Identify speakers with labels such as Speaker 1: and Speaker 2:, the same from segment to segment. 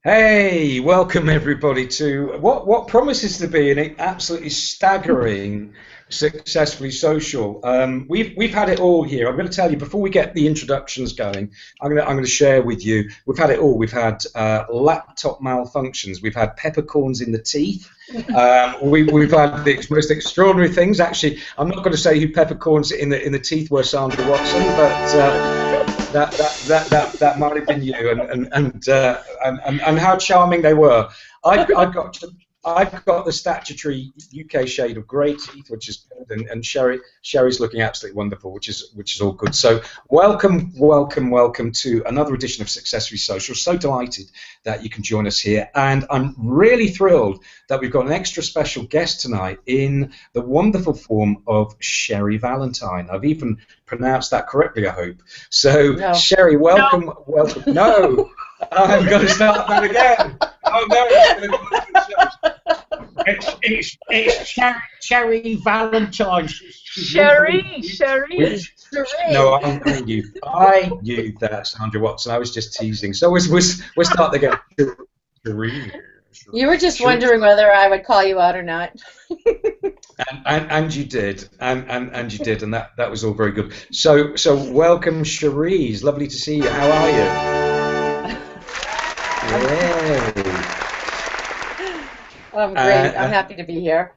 Speaker 1: Hey, welcome everybody to what promises to be an absolutely staggering, successfully social. We've had it all here. I'm going to tell you before we get the introductions going. I'm going to share with you. We've had it all. We've had laptop malfunctions. We've had peppercorns in the teeth. We've had the most extraordinary things. Actually, I'm not going to say who peppercorns in the teeth were, Sandra Watson, but. That might have been you, and how charming they were. I've got the statutory UK shade of grey teeth, which is good, and Sherry's looking absolutely wonderful, which is all good. So welcome to another edition of Successfully Social. So delighted that you can join us here, and I'm really thrilled that we've got an extra special guest tonight in the wonderful form of Sherry Valentine. I've even pronounced that correctly, I hope. So
Speaker 2: No.
Speaker 1: Sherry, welcome. No, I'm going to start that again. Oh no. It's Sherry Valentine.
Speaker 2: Sherry.
Speaker 1: No, I knew that, Sandra Watson. I was just teasing. So we'll start again. Sherry.
Speaker 2: You were just wondering whether I would call you out or not.
Speaker 1: And you did, and you did, and that was all very good. So welcome, Cherise. Lovely to see you. How are you? Yay.
Speaker 2: I'm great. I'm happy to be here.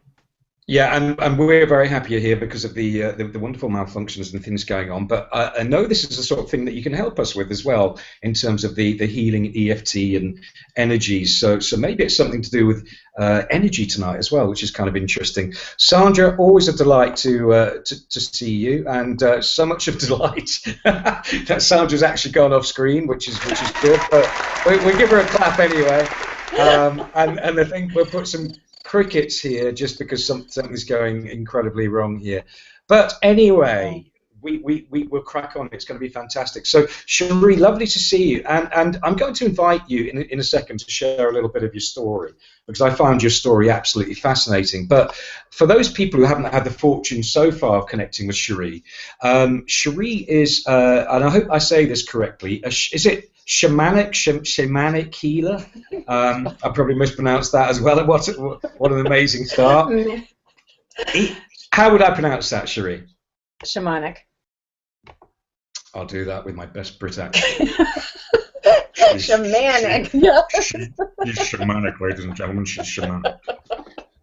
Speaker 1: Yeah, and we're very happy you're here because of the wonderful malfunctions and things going on. But I know this is the sort of thing that you can help us with as well in terms of the healing EFT and energies. So maybe it's something to do with energy tonight as well, which is kind of interesting. Sandra, always a delight to see you, and so much of delight that Sandra's actually gone off screen, which is good. But we'll give her a clap anyway. And I think we'll put some crickets here just because something's going incredibly wrong here. But anyway, we'll crack on. It's going to be fantastic. So, Cherie, lovely to see you. And I'm going to invite you in a second to share a little bit of your story, because I found your story absolutely fascinating. But for those people who haven't had the fortune so far of connecting with Cherie, Cherie is, and I hope I say this correctly, is it shamanic healer? I probably mispronounced that as well. What an amazing start. How would I pronounce that, Cherie?
Speaker 2: Shamanic.
Speaker 1: I'll do that with my best Brit accent.
Speaker 2: Shamanic.
Speaker 1: She's shamanic, ladies and gentlemen. She's shamanic.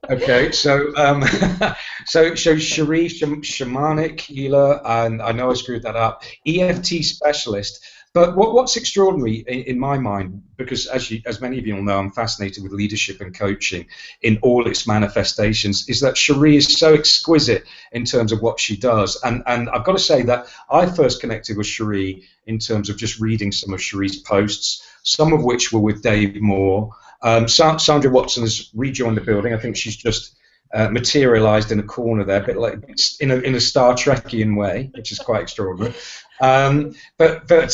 Speaker 1: Okay, so Cherie, shamanic healer, and I know I screwed that up. EFT specialist. But what's extraordinary in my mind, because as many of you will know, I'm fascinated with leadership and coaching in all its manifestations, is that Cherie is so exquisite in terms of what she does. And I've got to say that I first connected with Cherie in terms of just reading some of Cherie's posts, some of which were with Dave Moore. Sandra Watson has rejoined the building. I think she's just materialized in a corner there, a bit like in a Star Trekian way, which is quite extraordinary. But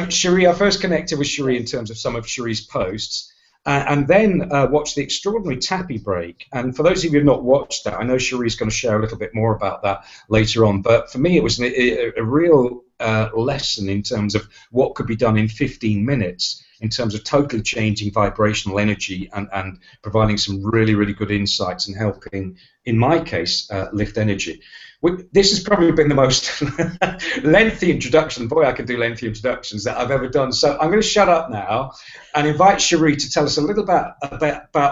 Speaker 1: Cherie, I first connected with Cherie in terms of some of Cherie's posts, and then watched the extraordinary Tappy break. And for those of you who have not watched that, I know Cherie's going to share a little bit more about that later on. But for me, it was a real lesson in terms of what could be done in 15 minutes in terms of totally changing vibrational energy and providing some really, really good insights and helping, in my case, lift energy. This has probably been the most lengthy introduction, boy, I can do lengthy introductions, that I've ever done. So I'm going to shut up now and invite Cherie to tell us a little about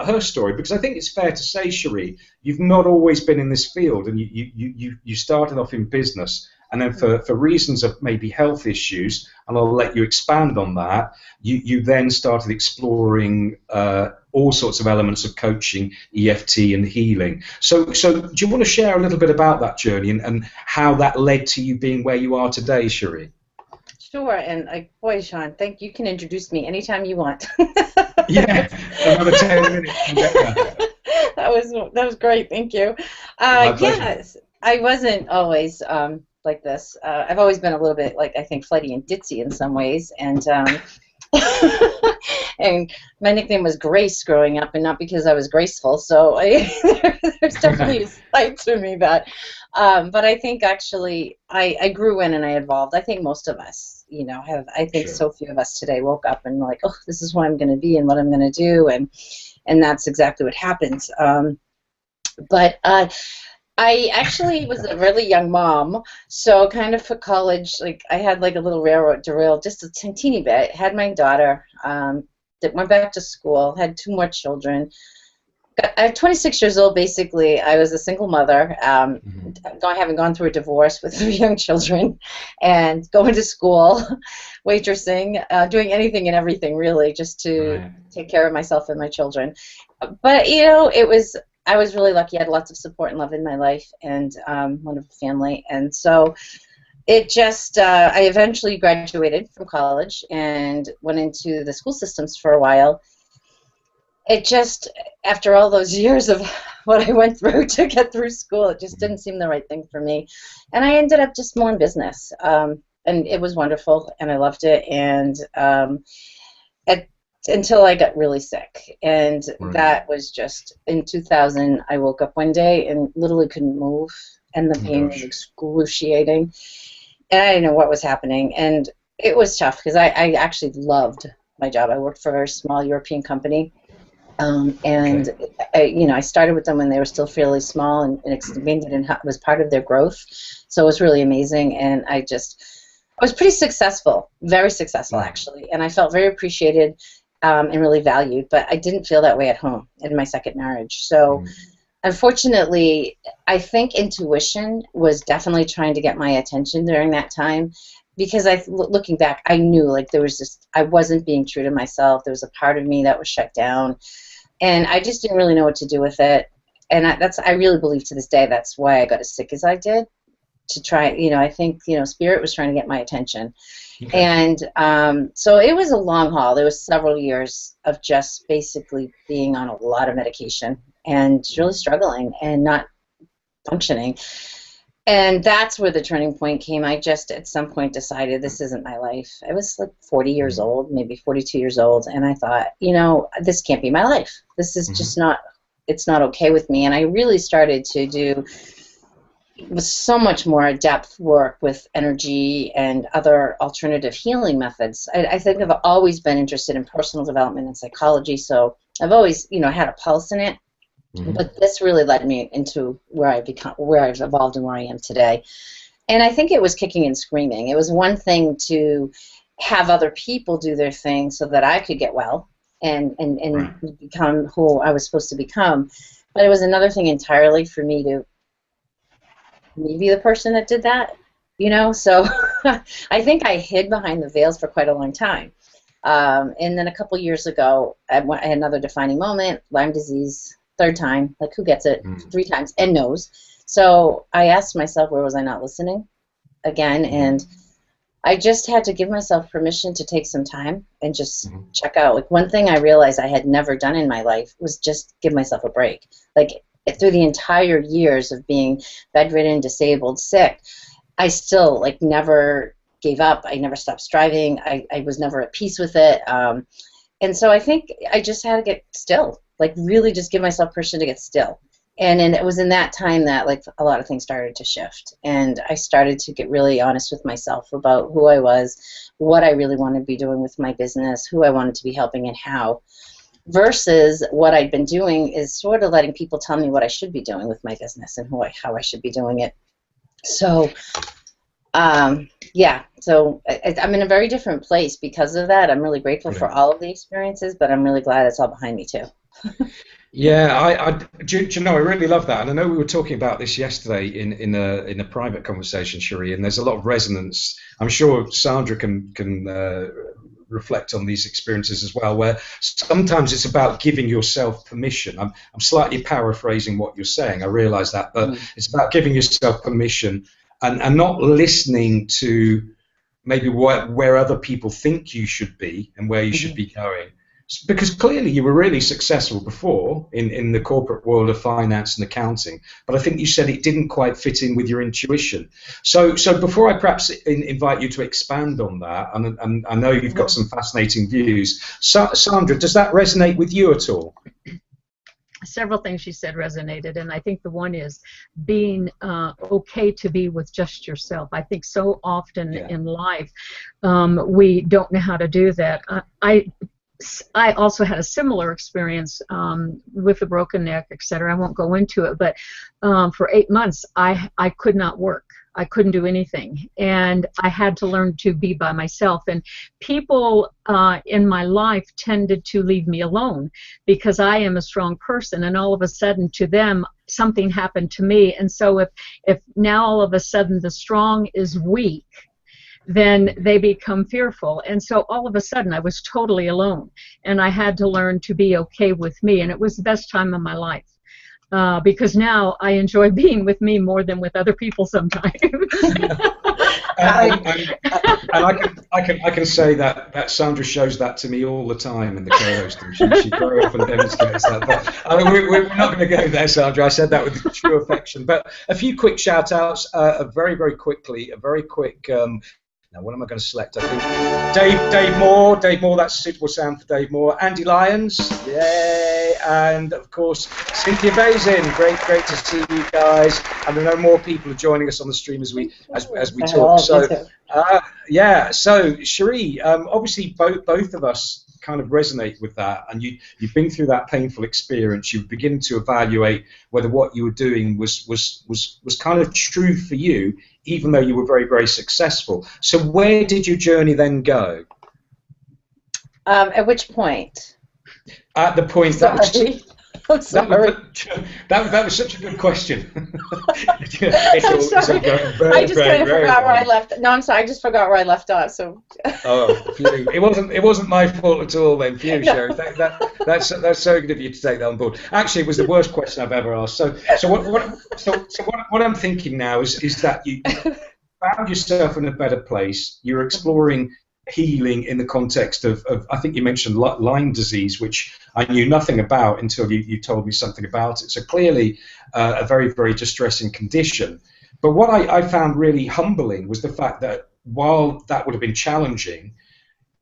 Speaker 1: her story, because I think it's fair to say, Cherie, you've not always been in this field, and you started off in business. And then for reasons of maybe health issues, and I'll let you expand on that, you then started exploring all sorts of elements of coaching, EFT, and healing. So do you want to share a little bit about that journey and how that led to you being where you are today, Cherie?
Speaker 2: Sure, and boy, Sean, you can introduce me anytime you want.
Speaker 1: Yeah, another 10 minutes.
Speaker 2: That was great, thank you. Yes, I wasn't always like this. I've always been a little bit, like, I think, flighty and ditzy in some ways, and And my nickname was Grace growing up, and not because I was graceful. So there's definitely a side to me that. But I think actually I grew in and I evolved. I think most of us, have. I think
Speaker 1: Sure.
Speaker 2: so few of us today woke up and were like, oh, this is what I'm going to be and what I'm going to do, and that's exactly what happens. But I actually was a really young mom, so kind of for college, like I had like a little railroad derail, just a teeny bit. Had my daughter that went back to school, had two more children. At 26 years old, basically, I was a single mother, having gone through a divorce with three young children, and going to school, waitressing, doing anything and everything really, just to
Speaker 1: Right.
Speaker 2: take care of myself and my children. But I was really lucky. I had lots of support and love in my life, and wonderful family, and so it just I eventually graduated from college and went into the school systems for a while. It just, after all those years of what I went through to get through school, it just didn't seem the right thing for me. And I ended up just more in business. And it was wonderful, and I loved it. And at, until I got really sick. And
Speaker 1: Right.
Speaker 2: that was just, in 2000, I woke up one day and literally couldn't move. And the
Speaker 1: Oh
Speaker 2: pain was
Speaker 1: gosh.
Speaker 2: excruciating. And I didn't know what was happening. And it was tough because I actually loved my job. I worked for a very small European company. And
Speaker 1: Okay.
Speaker 2: I started with them when they were still fairly small and expanded and was part of their growth. So it was really amazing, and I was pretty successful, very successful actually, and I felt very appreciated and really valued. But I didn't feel that way at home in my second marriage. So unfortunately, I think intuition was definitely trying to get my attention during that time. Because looking back, I knew like there was just I wasn't being true to myself. There was a part of me that was shut down, and I just didn't really know what to do with it. And I really believe to this day that's why I got as sick as I did, to try. I think spirit was trying to get my attention.
Speaker 1: Okay.
Speaker 2: And so it was a long haul. There was several years of just basically being on a lot of medication and really struggling and not functioning. And that's where the turning point came. I just at some point decided this isn't my life. I was like 40 years old, maybe 42 years old, and I thought, this can't be my life. This is just not, it's not okay with me. And I really started to do so much more depth work with energy and other alternative healing methods. I think I've always been interested in personal development and psychology, so I've always, had a pulse in it. But this really led me into where I've evolved and where I am today. And I think it was kicking and screaming. It was one thing to have other people do their thing so that I could get well and become who I was supposed to become. But it was another thing entirely for me to be the person that did that, So I think I hid behind the veils for quite a long time. And then a couple years ago, I had another defining moment, Lyme disease. Third time, like who gets it 3 times and knows. So I asked myself, where was I not listening again? And I just had to give myself permission to take some time and just check out. Like one thing I realized I had never done in my life was just give myself a break. Like through the entire years of being bedridden, disabled, sick, I still like never gave up. I never stopped striving. I was never at peace with it. And so I think I just had to get still. Like really just give myself permission to get still. And it was in that time that like a lot of things started to shift. And I started to get really honest with myself about who I was, what I really wanted to be doing with my business, who I wanted to be helping and how. Versus what I'd been doing is sort of letting people tell me what I should be doing with my business and how I should be doing it. So so I'm in a very different place because of that. I'm really grateful for all of the experiences, but I'm really glad it's all behind me too.
Speaker 1: Yeah, do you know, I really love that, and I know we were talking about this yesterday in a private conversation, Cherie, and there's a lot of resonance. I'm sure Sandra can reflect on these experiences as well, where sometimes it's about giving yourself permission. I'm slightly paraphrasing what you're saying, I realize that, but it's about giving yourself permission and not listening to maybe where other people think you should be and where you should be going, Because clearly you were really successful before in the corporate world of finance and accounting, but I think you said it didn't quite fit in with your intuition. So before I perhaps invite you to expand on that, and I know you've got some fascinating views, Sandra, does that resonate with you at all?
Speaker 3: Several things she said resonated, and I think the one is being okay to be with just yourself. I think so often in life we don't know how to do that. I also had a similar experience with a broken neck, etc. I won't go into it, but for 8 months I could not work. I couldn't do anything, and I had to learn to be by myself. And people in my life tended to leave me alone because I am a strong person, and all of a sudden to them something happened to me. And so if now all of a sudden the strong is weak, then they become fearful. And so all of a sudden I was totally alone, and I had to learn to be okay with me, and it was the best time of my life. Because now I enjoy being with me more than with other people sometimes.
Speaker 1: and I can say that Sandra shows that to me all the time in the co-hosting. She very often demonstrates that. But we're not going to go there, Sandra. I said that with true affection. But a few quick shout-outs, very quickly, a very quick. Now, what am I going to select? I think Dave Moore. Dave Moore, that's a suitable sound for Dave Moore. Andy Lyons, yay! And of course, Cynthia Bazin. Great to see you guys. And I know more people are joining us on the stream as we talk. So, yeah. So, Cherie, obviously both of us kind of resonate with that, and you've been through that painful experience. You're beginning to evaluate whether what you were doing was kind of true for you, even though you were very successful. So where did your journey then go?
Speaker 2: At which point?
Speaker 1: At the point
Speaker 2: I'm sorry.
Speaker 1: That was such a good question.
Speaker 2: I'm sorry. I just kind of forgot where I left. No, I'm sorry. I just forgot where I left off. So. Oh,
Speaker 1: phew. It wasn't my fault at all. Then, phew, Sherry. That's so good of you to take that on board. Actually, it was the worst question I've ever asked. So what I'm thinking now is that you found yourself in a better place. You're exploring healing in the context of I think you mentioned Lyme disease, which I knew nothing about until you told me something about it. So clearly a very distressing condition. But what I found really humbling was the fact that while that would have been challenging,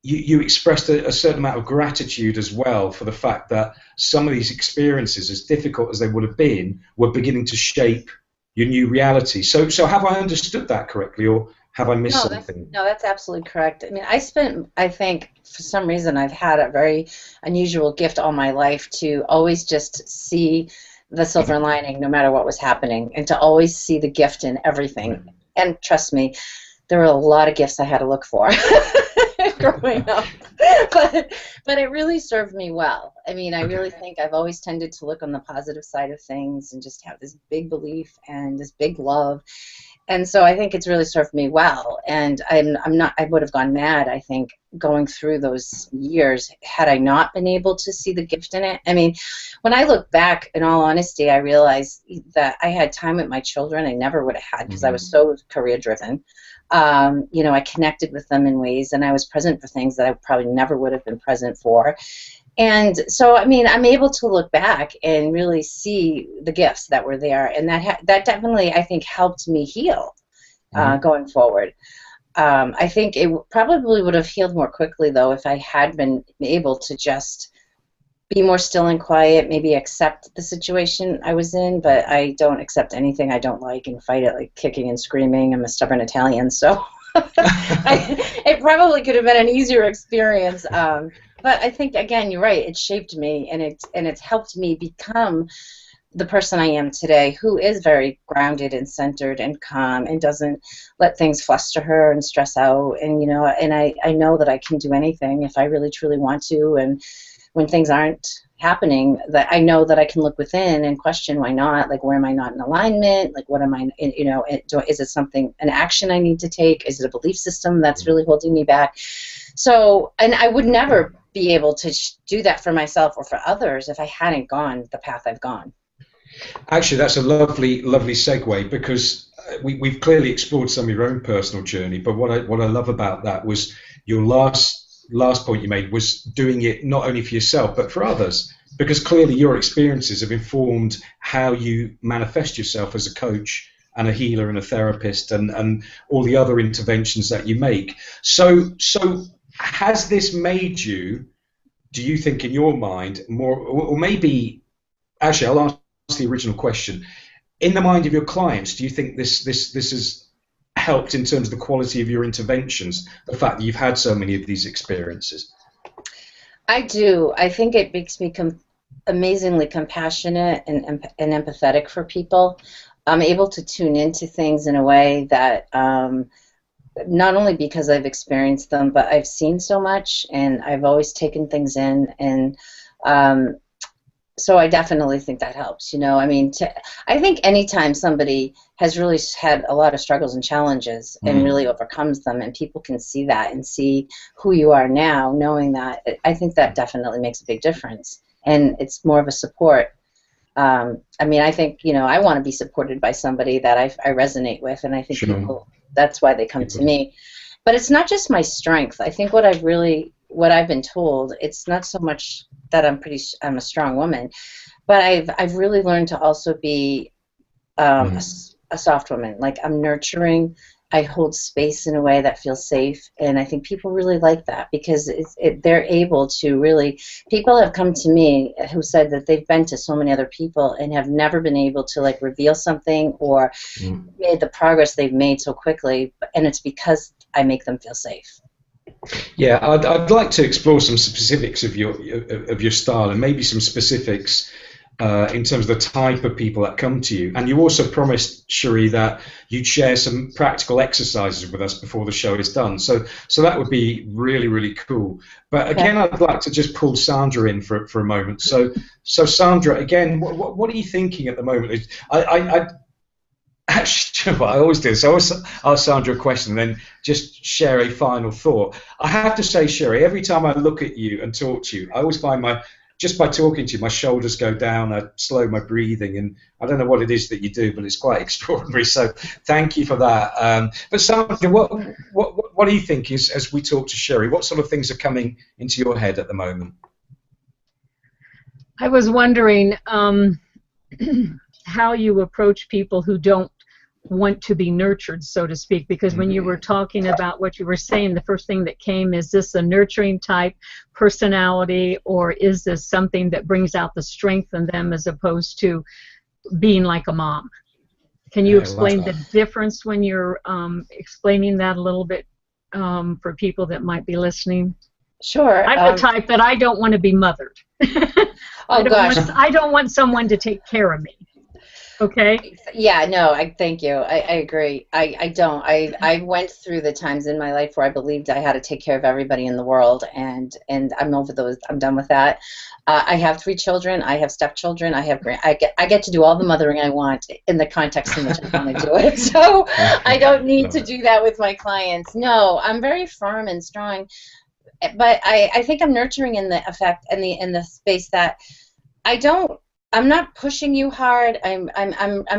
Speaker 1: you expressed a certain amount of gratitude as well for the fact that some of these experiences, as difficult as they would have been, were beginning to shape your new reality. So have I understood that correctly, or have I missed something?
Speaker 2: No, that's absolutely correct. I mean, I think, for some reason, I've had a very unusual gift all my life to always just see the silver lining no matter what was happening, and to always see the gift in everything. Right. And trust me, there were a lot of gifts I had to look for growing up. But it really served me well. I mean, I really think I've always tended to look on the positive side of things and just have this big belief and this big love. And so I think it's really served me well, and I would have gone mad, I think, going through those years had I not been able to see the gift in it. I mean, when I look back, in all honesty, I realize that I had time with my children I never would have had because I was so career driven. You know, I connected with them in ways, and I was present for things that I probably never would have been present for. And so, I mean, I'm able to look back and really see the gifts that were there, and that definitely, I think, helped me heal going forward. I think it probably would have healed more quickly, though, if I had been able to just be more still and quiet, maybe accept the situation I was in, but I don't accept anything I don't like and fight it, like kicking and screaming. I'm a stubborn Italian, so it probably could have been an easier experience. But I think, again, you're right. It shaped me, and it's helped me become the person I am today, who is very grounded and centered and calm and doesn't let things fluster her and stress out. And you know, and I know that I can do anything if I really truly want to. And when things aren't happening, that I know that I can look within and question why not. Like, where am I not in alignment? Like, what am I? You know, is it something, an action I need to take? Is it a belief system that's really holding me back? So, and I would never be able to do that for myself or for others if I hadn't gone the path I've gone.
Speaker 1: Actually, that's a lovely segue, because we've clearly explored some of your own personal journey, but what I love about that was your last last point you made was doing it not only for yourself but for others, because clearly your experiences have informed how you manifest yourself as a coach and a healer and a therapist and all the other interventions that you make. So has this made you, do you think in your mind, more, or maybe, actually I'll ask the original question, in the mind of your clients, do you think this has helped in terms of the quality of your interventions, the fact that you've had so many of these experiences?
Speaker 2: I do. I think it makes me amazingly compassionate and empathetic for people. I'm able to tune into things in a way that not only because I've experienced them, but I've seen so much, and I've always taken things in, and so I definitely think that helps. You know, I mean, I think anytime somebody has really had a lot of struggles and challenges and really overcomes them, and people can see that and see who you are now, knowing that, I think that definitely makes a big difference, and it's more of a support. I mean, I think, you know, I want to be supported by somebody that I resonate with, and I think people, that's why they come to me. But it's not just my strength. I think what I've been told, it's not so much that I'm a strong woman, but I've really learned to also be a soft woman. Like, I'm nurturing. I hold space in a way that feels safe, and I think people really like that because they're able to really. People have come to me who said that they've been to so many other people and have never been able to, like, reveal something or made the progress they've made so quickly, and it's because I make them feel safe.
Speaker 1: Yeah, I'd like to explore some specifics of your style, and maybe some specifics in terms of the type of people that come to you. And you also promised, Cherie, that you'd share some practical exercises with us before the show is done. So that would be really, really cool. But again, I'd like to just pull Sandra in for a moment. So Sandra, again, what are you thinking at the moment? Actually, what I always do, so I always ask Sandra a question and then just share a final thought. I have to say, Cherie, every time I look at you and talk to you, I always find just by talking to you, my shoulders go down, I slow my breathing, and I don't know what it is that you do, but it's quite extraordinary, so thank you for that. But Sandra, what do you think as we talk to Cherie? What sort of things are coming into your head at the moment?
Speaker 3: I was wondering how you approach people who don't want to be nurtured, so to speak, because when you were talking about what you were saying, the first thing that came, is this a nurturing type personality, or is this something that brings out the strength in them as opposed to being like a mom? Can you explain the difference when you're explaining that a little bit for people that might be listening?
Speaker 2: Sure.
Speaker 3: I'm the type that I don't want to be mothered. I don't want someone to take care of me. Okay. Yeah, no,
Speaker 2: thank you. I agree. I don't. I went through the times in my life where I believed I had to take care of everybody in the world, and I'm over those. I'm done with that. I have 3 children. I have stepchildren. I get to do all the mothering I want in the context in which I want to do it. So I don't need to do that with my clients. No, I'm very firm and strong, but I think I'm nurturing in the effect and in the space that I'm not pushing you hard. I'm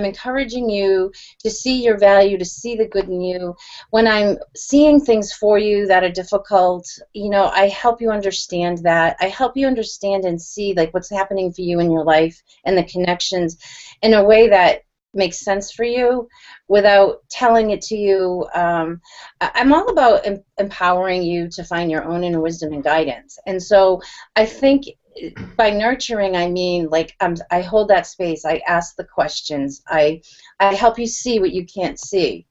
Speaker 2: encouraging you to see your value, to see the good in you. When I'm seeing things for you that are difficult, you know, I help you understand that. I help you understand and see, like, what's happening for you in your life and the connections in a way that makes sense for you without telling it to you. I'm all about empowering you to find your own inner wisdom and guidance. And so I think by nurturing, I mean, like, I hold that space. I ask the questions. I help you see what you can't see,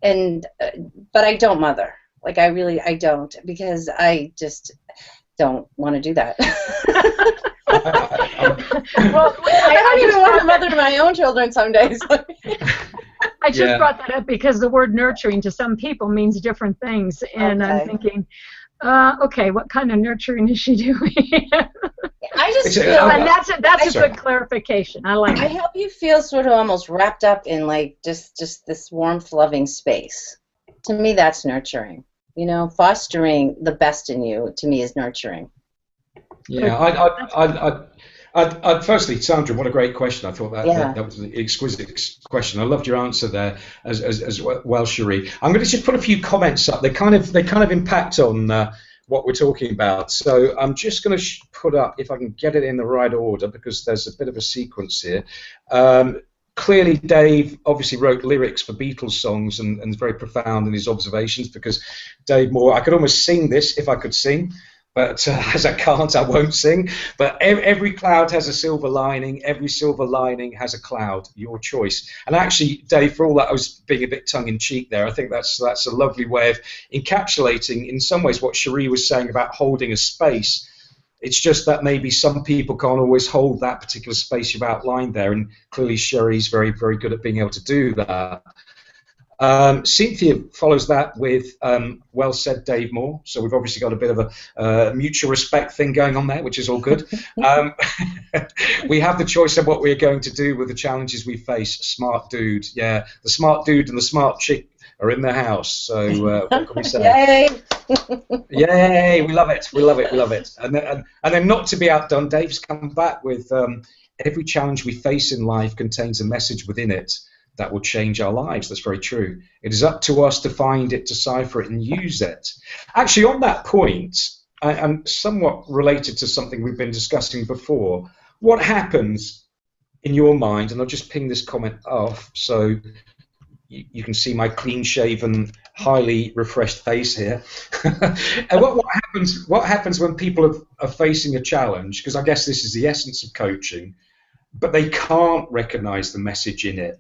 Speaker 2: but I don't mother. Like, I don't, because I just don't want to do that. Well, I don't even want to mother my own children some days.
Speaker 3: I just brought that up because the word nurturing to some people means different things, and I'm thinking, okay, what kind of nurturing is she doing?
Speaker 2: I just feel,
Speaker 3: and that's a good clarification. I like it.
Speaker 2: I help you feel sort of almost wrapped up in, like, just this warmth, loving space. To me, that's nurturing. You know, fostering the best in you, to me, is nurturing.
Speaker 1: Yeah, firstly, Sandra, what a great question. I thought that was an exquisite question. I loved your answer there as well, Cherie. I'm going to just put a few comments up. They kind of impact on what we're talking about. So I'm just going to put up, if I can get it in the right order, because there's a bit of a sequence here. Clearly, Dave obviously wrote lyrics for Beatles songs and is very profound in his observations, because Dave Moore, I could almost sing this if I could sing, but as I can't, I won't sing. But every cloud has a silver lining. Every silver lining has a cloud. Your choice. And actually, Dave, for all that I was being a bit tongue-in-cheek there, I think that's a lovely way of encapsulating, in some ways, what Cherie was saying about holding a space. It's just that maybe some people can't always hold that particular space you've outlined there, and clearly Cherie's very, very good at being able to do that. Cynthia follows that with well said, Dave Moore. So we've obviously got a bit of a mutual respect thing going on there, which is all good. We have the choice of what we're going to do with the challenges we face. Smart dude, yeah, the smart dude and the smart chick are in the house. So what can we say?
Speaker 2: Yay!
Speaker 1: Yay! We love it. We love it. We love it. And then not to be outdone, Dave's come back with every challenge we face in life contains a message within it that will change our lives. That's very true. It is up to us to find it, decipher it, and use it. Actually, on that point, and somewhat related to something we've been discussing before, what happens in your mind, and I'll just ping this comment off so you can see my clean-shaven, highly refreshed face here. And what happens when people are facing a challenge, because I guess this is the essence of coaching, but they can't recognize the message in it?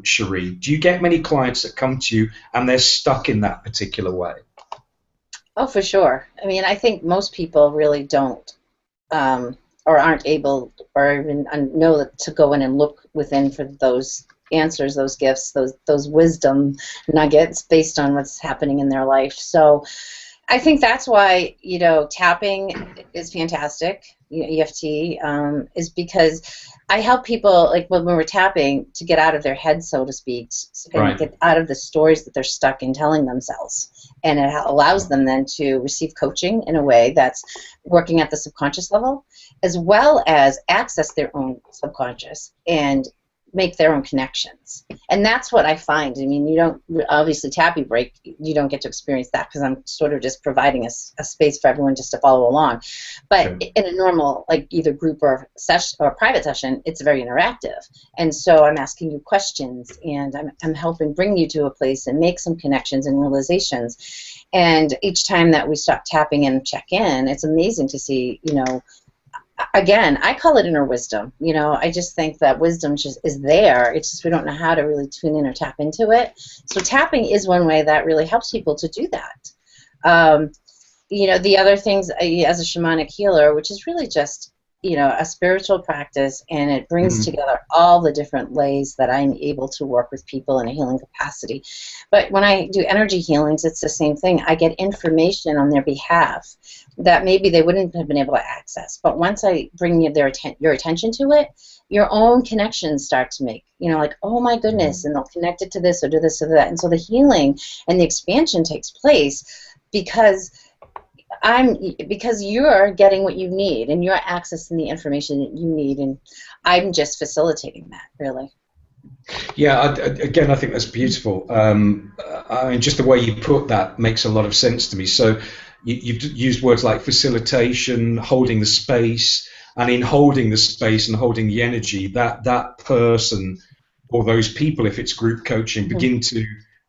Speaker 1: Cherie, do you get many clients that come to you and they're stuck in that particular way?
Speaker 2: Oh, for sure. I mean, I think most people really don't or aren't able or even know to go in and look within for those answers, those gifts, those wisdom nuggets based on what's happening in their life. So I think that's why, tapping is fantastic. EFT is because I help people, like when we're tapping, to get out of their head, so to speak, and get out of the stories that they're stuck in telling themselves. And it allows them then to receive coaching in a way that's working at the subconscious level, as well as access their own subconscious and make their own connections. And that's what I find. I mean, you don't, obviously tappy break, you don't get to experience that because I'm sort of just providing a space for everyone just to follow along. But sure, in a normal, like either group or session or private session, it's very interactive. And so I'm asking you questions and I'm helping bring you to a place and make some connections and realizations. And each time that we stop tapping and check in, it's amazing to see, again, I call it inner wisdom. I just think that wisdom just is there. It's just we don't know how to really tune in or tap into it. So tapping is one way that really helps people to do that. The other things, as a shamanic healer, which is really just, a spiritual practice, and it brings together all the different ways that I'm able to work with people in a healing capacity. But when I do energy healings, it's the same thing. I get information on their behalf that maybe they wouldn't have been able to access. But once I bring your attention to it, your own connections start to make, like, oh my goodness, and they'll connect it to this or do this or that. And so the healing and the expansion takes place because you're getting what you need and you're accessing the information that you need, and I'm just facilitating that, really.
Speaker 1: Yeah, again, I think that's beautiful. Just the way you put that makes a lot of sense to me. So you've used words like facilitation, holding the space, and in holding the space and holding the energy, that person or those people, if it's group coaching, begin to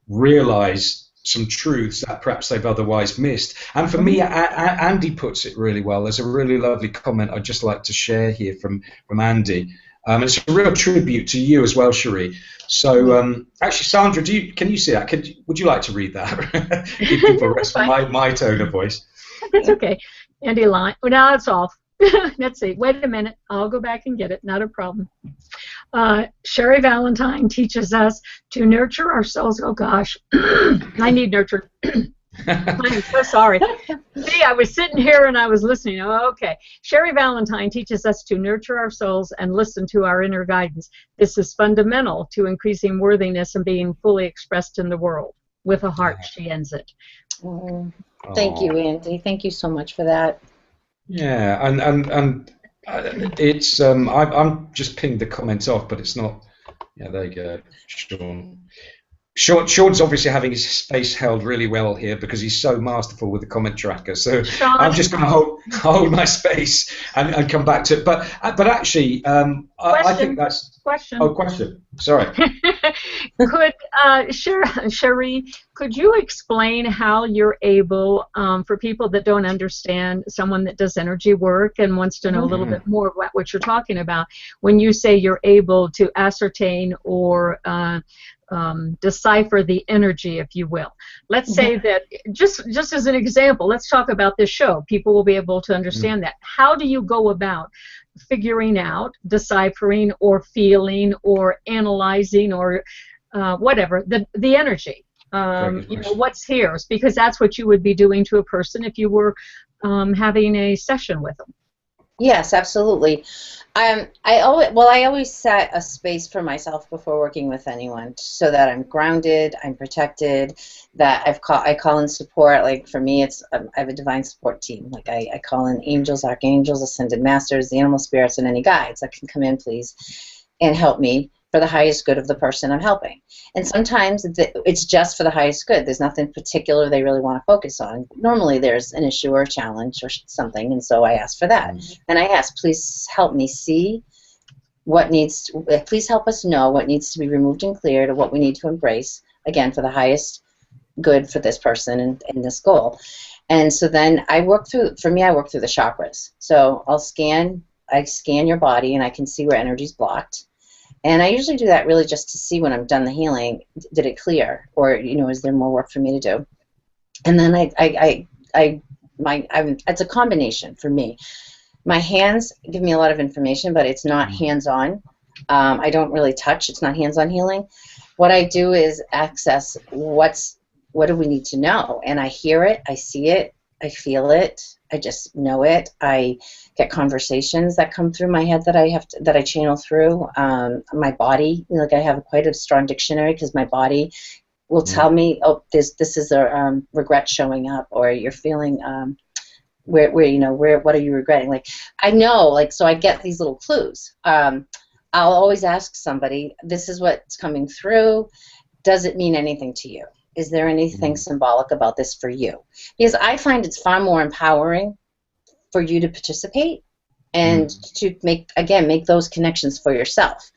Speaker 1: realize some truths that perhaps they've otherwise missed. And for me, Andy puts it really well. There's a really lovely comment I'd just like to share here from Andy. It's a real tribute to you as well, Cherie. So actually, Sandra, can you see that? Would you like to read that? Give people a rest from my tone of voice.
Speaker 3: That's okay. Andy line. Oh, now it's off. Let's see. Wait a minute. I'll go back and get it. Not a problem. Sherry Valentine teaches us to nurture ourselves. Oh gosh, I need nurture. I'm so sorry. See, I was sitting here and I was listening. Oh, okay. Sherry Valentine teaches us to nurture our souls and listen to our inner guidance. This is fundamental to increasing worthiness and being fully expressed in the world. With a heart, she ends it.
Speaker 2: Thank you, Andy. Thank you so much for that.
Speaker 1: Yeah, and it's I'm just pinged the comments off, but it's not. Yeah, there you go, Sean. Sean's obviously having his space held really well here because he's so masterful with the comment tracker. So
Speaker 3: Sean,
Speaker 1: I'm just going to hold my space and come back to it. But actually, I think that's
Speaker 3: question.
Speaker 1: Oh, question. Sorry.
Speaker 3: Could Cherie, could you explain how you're able, for people that don't understand, someone that does energy work and wants to know a little bit more about what you're talking about, when you say you're able to ascertain or decipher the energy, if you will. Let's say that, just as an example, let's talk about this show. People will be able to understand that. How do you go about figuring out, deciphering, or feeling, or analyzing, or whatever, the energy? You know, what's here? Because that's what you would be doing to a person if you were having a session with them.
Speaker 2: Yes, absolutely. I always set a space for myself before working with anyone, so that I'm grounded, I'm protected, that I call in support. Like for me, it's I have a divine support team. Like I call in angels, archangels, ascended masters, the animal spirits, and any guides that can come in, please, and help me for the highest good of the person I'm helping. And sometimes it's just for the highest good. There's nothing particular they really want to focus on. Normally there's an issue or a challenge or something, and so I ask for that. And I ask, please help me see what needs to, please help us know what needs to be removed and cleared, or what we need to embrace, again, for the highest good for this person and this goal. And so then I work through, for me, I work through the chakras. So I scan your body, and I can see where energy's blocked. And I usually do that really just to see, when I'm done the healing, did it clear, or is there more work for me to do? And then it's a combination for me. My hands give me a lot of information, but it's not hands-on. I don't really touch. It's not hands-on healing. What I do is access what do we need to know, and I hear it, I see it, I feel it, I just know it. I get conversations that come through my head that I channel through. My body, like I have quite a strong dictionary, because my body will tell me, oh, this is a regret showing up, or you're feeling what are you regretting? Like I know, like, so I get these little clues. I'll always ask somebody, this is what's coming through. Does it mean anything to you? Is there anything symbolic about this for you? Because I find it's far more empowering for you to participate and to make those connections for yourself.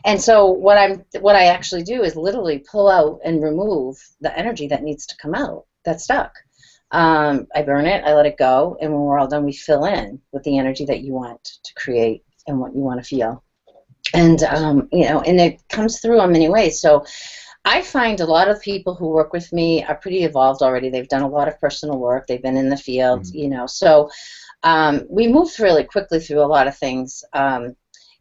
Speaker 2: And so what I actually do is literally pull out and remove the energy that needs to come out, that's stuck. I burn it, I let it go, and when we're all done, we fill in with the energy that you want to create and what you want to feel. And and it comes through in many ways. So I find a lot of people who work with me are pretty evolved already. They've done a lot of personal work. They've been in the field, So we move really quickly through a lot of things,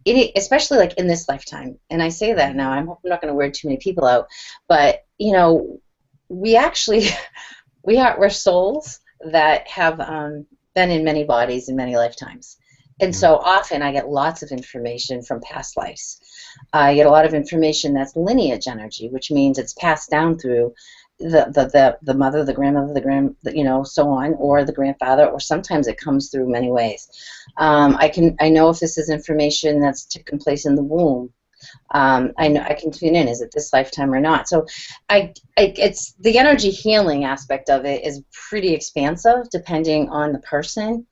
Speaker 2: especially like in this lifetime. And I say that now. I'm not going to wear too many people out, but we actually we're souls that have been in many bodies in many lifetimes. And so often I get lots of information from past lives. I get a lot of information that's lineage energy, which means it's passed down through the mother, the grandmother, so on, or the grandfather, or sometimes it comes through many ways. I know if this is information that's taken place in the womb. I can tune in. Is it this lifetime or not? So it's the energy healing aspect of it is pretty expansive depending on the person.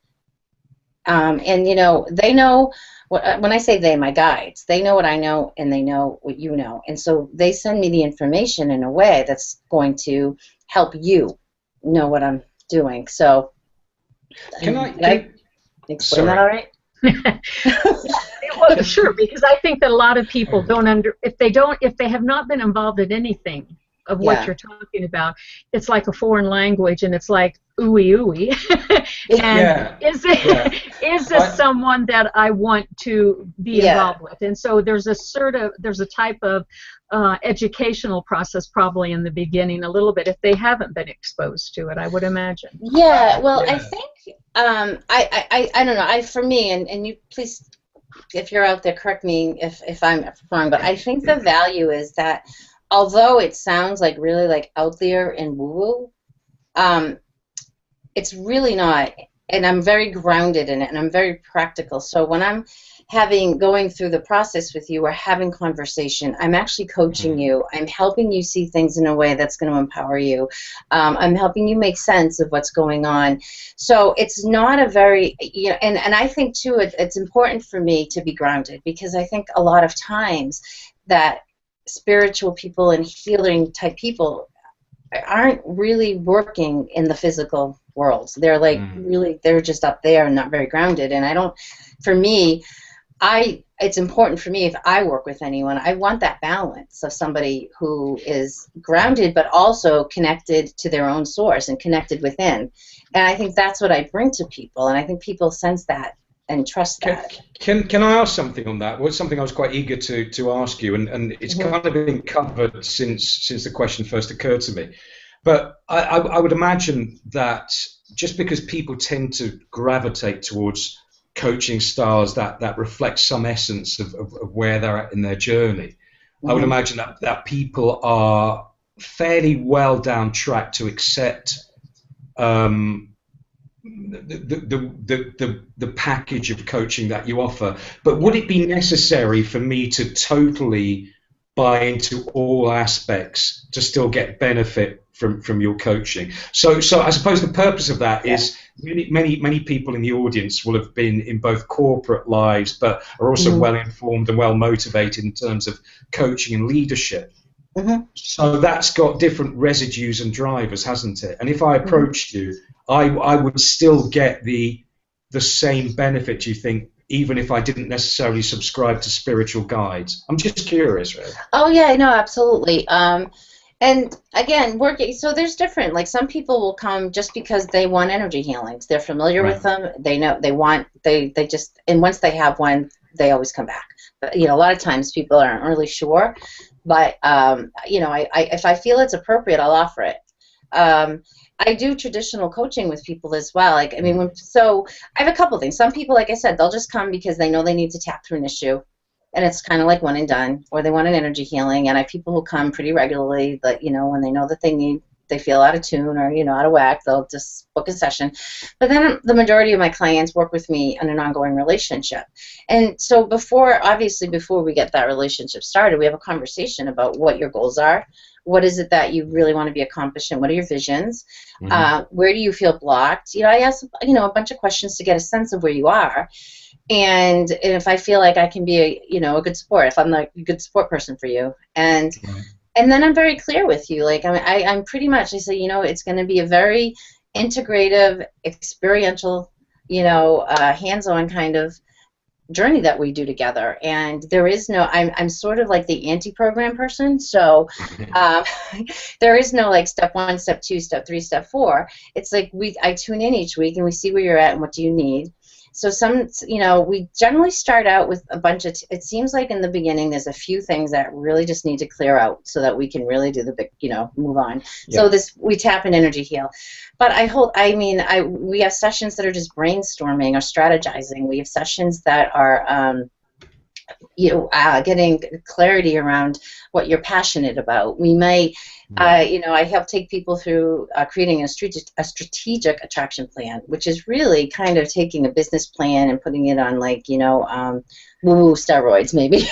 Speaker 2: And they know when I say they, my guides, they know what I know, and they know what you know, and so they send me the information in a way that's going to help you know what I'm doing. So
Speaker 1: can I
Speaker 2: explain that all right?
Speaker 3: Well, sure, because I think that a lot of people if they have not been involved in anything of what you're talking about, it's like a foreign language, and it's like ooey ooey. And is this someone that I want to be involved with? And so there's a type of educational process probably in the beginning, a little bit, if they haven't been exposed to it, I would imagine.
Speaker 2: Yeah, well, I think I don't know. For me, and you please, if you're out there, correct me if I'm wrong, but I think the value is that although it sounds like really like out there and woo-woo, it's really not. And I'm very grounded in it, and I'm very practical. So when I'm going through the process with you, or having conversation. I'm actually coaching you. I'm helping you see things in a way that's going to empower you. I'm helping you make sense of what's going on. So it's not a very, and I think too, it's important for me to be grounded, because I think a lot of times that spiritual people and healing type people aren't really working in the physical world. They're like really, they're just up there and not very grounded. And for me, it's important for me, if I work with anyone, I want that balance of somebody who is grounded but also connected to their own source and connected within. And I think that's what I bring to people, and I think people sense that and trust that.
Speaker 1: Can I ask something on that? Well, it's something I was quite eager to ask you, and it's kind of been covered since the question first occurred to me. But I would imagine that just because people tend to gravitate towards coaching styles that reflect some essence of where they're at in their journey, I would imagine that people are fairly well down track to accept the package of coaching that you offer. But would it be necessary for me to totally buy into all aspects to still get benefit from your coaching? So I suppose the purpose of that is many people in the audience will have been in both corporate lives, but are also well informed and well motivated in terms of coaching and leadership. So that's got different residues and drivers, hasn't it? And if I approached you, I would still get the same benefit, do you think, even if I didn't necessarily subscribe to spiritual guides? I'm just curious, really.
Speaker 2: Oh yeah, no, absolutely. And again, so there's different, like some people will come just because they want energy healings. They're familiar with them. They know they just, and once they have one, they always come back. But a lot of times people aren't really sure. But if I feel it's appropriate, I'll offer it. I do traditional coaching with people as well. Like, so I have a couple things. Some people, like I said, they'll just come because they know they need to tap through an issue, and it's kind of like one and done, or they want an energy healing. And I have people who come pretty regularly, that when they know that they feel out of tune or out of whack, they'll just book a session. But then the majority of my clients work with me in an ongoing relationship. And so before we get that relationship started, we have a conversation about what your goals are. What is it that you really want to be accomplishing? What are your visions? Where do you feel blocked? I ask a bunch of questions to get a sense of where you are. And if I feel like I can be a good support, if I'm the good support person for you, and then I'm very clear with you. Like I'm pretty much, I say, it's going to be a very integrative, experiential, hands-on kind of journey that we do together. And there is no, I'm sort of like the anti-program person. So there is no like step 1, step 2, step 3, step 4. It's like I tune in each week and we see where you're at and what do you need. So we generally start out with a bunch of, it seems like in the beginning there's a few things that really just need to clear out so that we can really do the big, move on. Yeah. So we tap and energy heal. But we have sessions that are just brainstorming or strategizing. We have sessions that are, getting clarity around what you're passionate about. We may, I help take people through creating a strategic attraction plan, which is really kind of taking a business plan and putting it on like, woo-woo steroids maybe.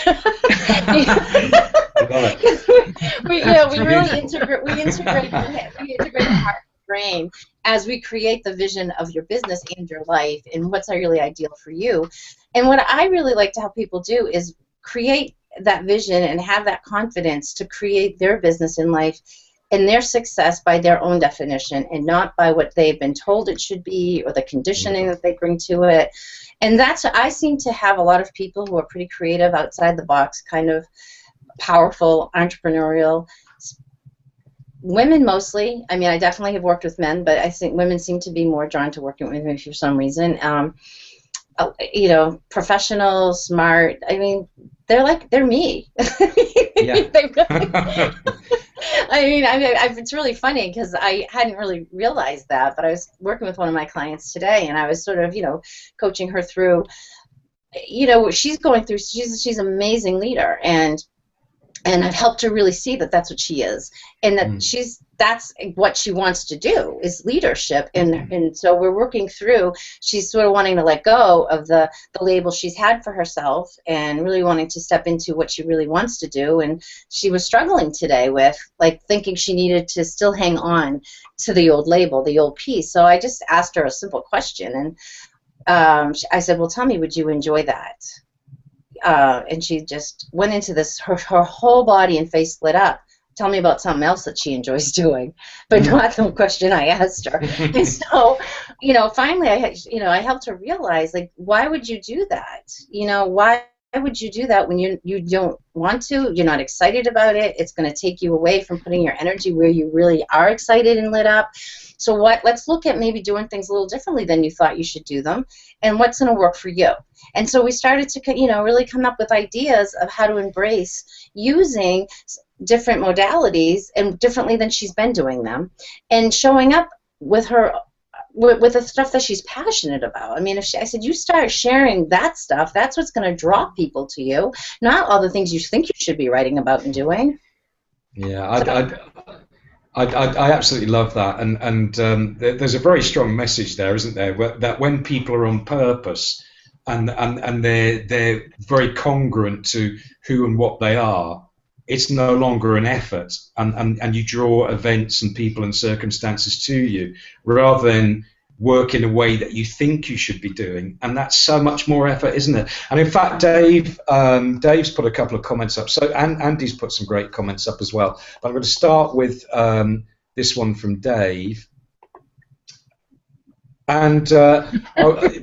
Speaker 2: We really integrate the heart and brain as we create the vision of your business and your life and what's really ideal for you. And what I really like to help people do is create that vision and have that confidence to create their business in life and their success by their own definition and not by what they've been told it should be or the conditioning that they bring to it. And I seem to have a lot of people who are pretty creative, outside the box, kind of powerful, entrepreneurial. Women mostly. I definitely have worked with men, but I think women seem to be more drawn to working with me for some reason. Professional, smart. They're me.
Speaker 1: Yeah.
Speaker 2: It's really funny because I hadn't really realized that, but I was working with one of my clients today, and I was sort of, coaching her through, she's going through. She's an amazing leader, and And I've helped her really see that that's what she is, and that that's what she wants to do, is leadership. And so we're working through, she's sort of wanting to let go of the label she's had for herself and really wanting to step into what she really wants to do. And she was struggling today with, like, thinking she needed to still hang on to the old label, the old piece. So I just asked her a simple question, and I said, well, tell me, would you enjoy that? And she just went into this, her whole body and face lit up. Tell me about something else that she enjoys doing, but not the question I asked her. And so, finally I helped her realize, like, why would you do that? Why would you do that when you don't want to? You're not excited about it. It's going to take you away from putting your energy where you really are excited and lit up. So let's look at maybe doing things a little differently than you thought you should do them, and what's going to work for you. And so we started to, really come up with ideas of how to embrace using different modalities and differently than she's been doing them, and showing up with her with the stuff that she's passionate about. I mean, I said, you start sharing that stuff, that's what's going to draw people to you, not all the things you think you should be writing about and doing.
Speaker 1: Yeah, I absolutely love that, and there's a very strong message there, isn't there? That when people are on purpose and they're very congruent to who and what they are, it's no longer an effort, and you draw events and people and circumstances to you rather than work in a way that you think you should be doing, and that's so much more effort, isn't it? And in fact, Dave's put a couple of comments up, so and Andy's put some great comments up as well. But I'm going to start with this one from Dave, and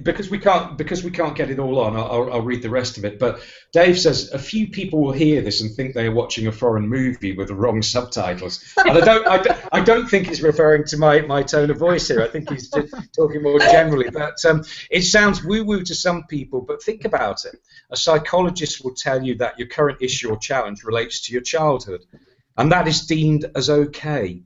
Speaker 1: because we can't get it all on, I'll read the rest of it. But Dave says a few people will hear this and think they are watching a foreign movie with the wrong subtitles. And I don't think he's referring to my tone of voice here. I think he's talking more generally. But it sounds woo-woo to some people. But think about it. A psychologist will tell you that your current issue or challenge relates to your childhood, and that is deemed as okay.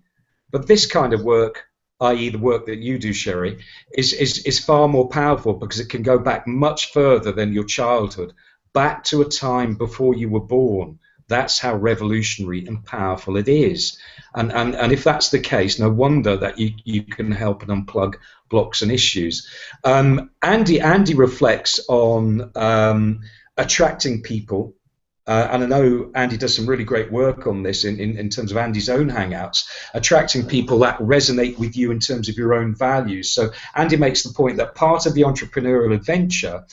Speaker 1: But this kind of work, i.e. the work that you do, Sherry, is far more powerful because it can go back much further than your childhood, back to a time before you were born. That's how revolutionary and powerful it is. And if that's the case, no wonder that you can help and unplug blocks and issues. Andy reflects on attracting people. And I know Andy does some really great work on this in terms of Andy's own hangouts, attracting people that resonate with you in terms of your own values. So Andy makes the point that part of the entrepreneurial adventure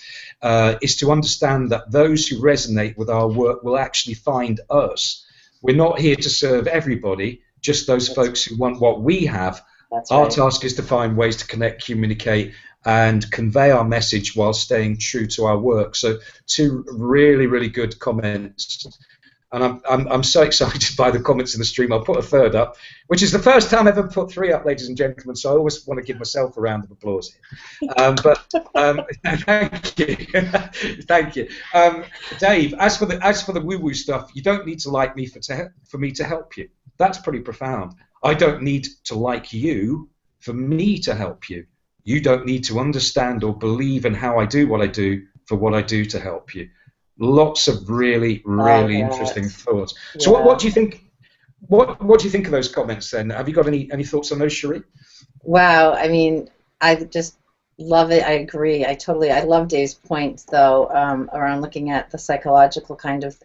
Speaker 1: is to understand that those who resonate with our work will actually find us. We're not here to serve everybody, just those folks who want what we have.
Speaker 2: That's
Speaker 1: Our
Speaker 2: right.
Speaker 1: task is to find ways to connect, communicate, and convey our message while staying true to our work. So two really, really good comments. And I'm so excited by the comments in the stream. I'll put a third up, which is the first time I've ever put 3 up, ladies and gentlemen, so I always want to give myself a round of applause here. Thank you. Thank you. Dave, as for the woo-woo stuff, you don't need to like me for me to help you. That's pretty profound. I don't need to like you for me to help you. You don't need to understand or believe in how I do what I do for what I do to help you. Lots of really, really interesting thoughts. So
Speaker 2: Yeah.
Speaker 1: what do you think? What do you think of those comments then? Have you got any thoughts on those, Cherie?
Speaker 2: Wow, I mean, I just love it. I agree. I love Dave's point, though, around looking at the psychological kind of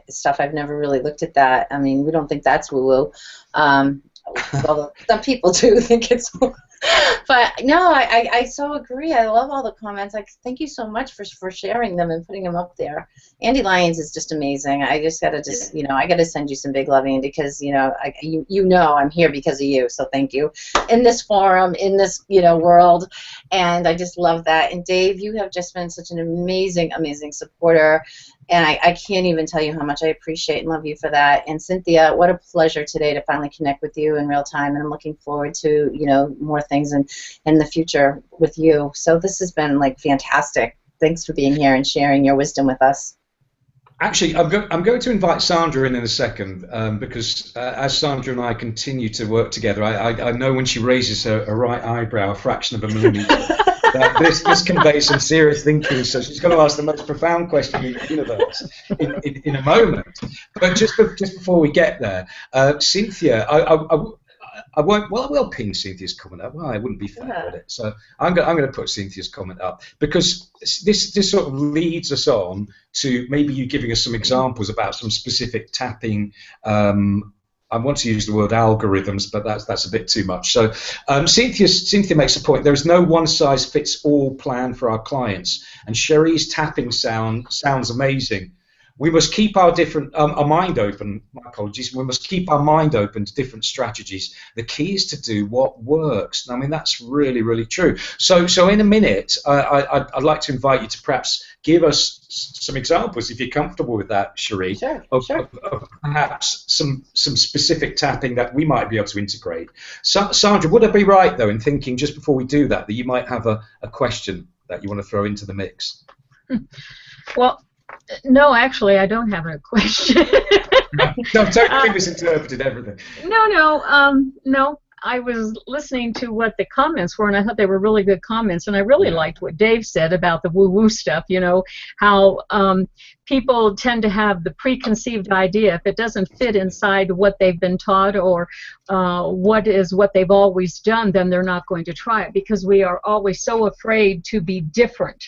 Speaker 2: stuff. I've never really looked at that. I mean, we don't think that's woo-woo. Although some people do think it's woo. But no, I so agree. I love all the comments. Thank you so much for sharing them and putting them up there. Andy Lyons is just amazing. I just gotta I gotta send you some big love, Andy, because you know I'm here because of you. So thank you in this forum, in this world, and I just love that. And Dave, you have just been such an amazing, amazing supporter. And I can't even tell you how much I appreciate and love you for that. And Cynthia, what a pleasure today to finally connect with you in real time. And I'm looking forward to more things in the future with you. So this has been fantastic. Thanks for being here and sharing your wisdom with us.
Speaker 1: Actually, I'm going to invite Sandra in a second because as Sandra and I continue to work together, I know when she raises her right eyebrow a fraction of a millimeter. that this conveys some serious thinking. So she's going to ask the most profound question in the universe in a moment. But just before we get there, Cynthia, I won't. Well, I will ping Cynthia's comment up. Well, it wouldn't be fair, would it? So I'm going to put Cynthia's comment up because this sort of leads us on to maybe you giving us some examples about some specific tapping. I want to use the word algorithms, but that's a bit too much. So Cynthia makes a point. There is no one-size-fits-all plan for our clients, and Cherie's tapping sounds amazing. We must keep our mind open. My apologies. We must keep our mind open to different strategies. The key is to do what works. I mean, that's really, really true. So in a minute, I'd like to invite you to perhaps give us some examples, if you're comfortable with that, Cherie,
Speaker 2: sure.
Speaker 1: Of perhaps some specific tapping that we might be able to integrate. Sandra, would I be right, though, in thinking just before we do that you might have a question that you want to throw into the mix?
Speaker 3: Well, no, actually, I don't have a question.
Speaker 1: No, don't misinterpreted everything.
Speaker 3: No. I was listening to what the comments were, and I thought they were really good comments, and I really liked what Dave said about the woo-woo stuff, how people tend to have the preconceived idea. If it doesn't fit inside what they've been taught or what they've always done, then they're not going to try it, because we are always so afraid to be different.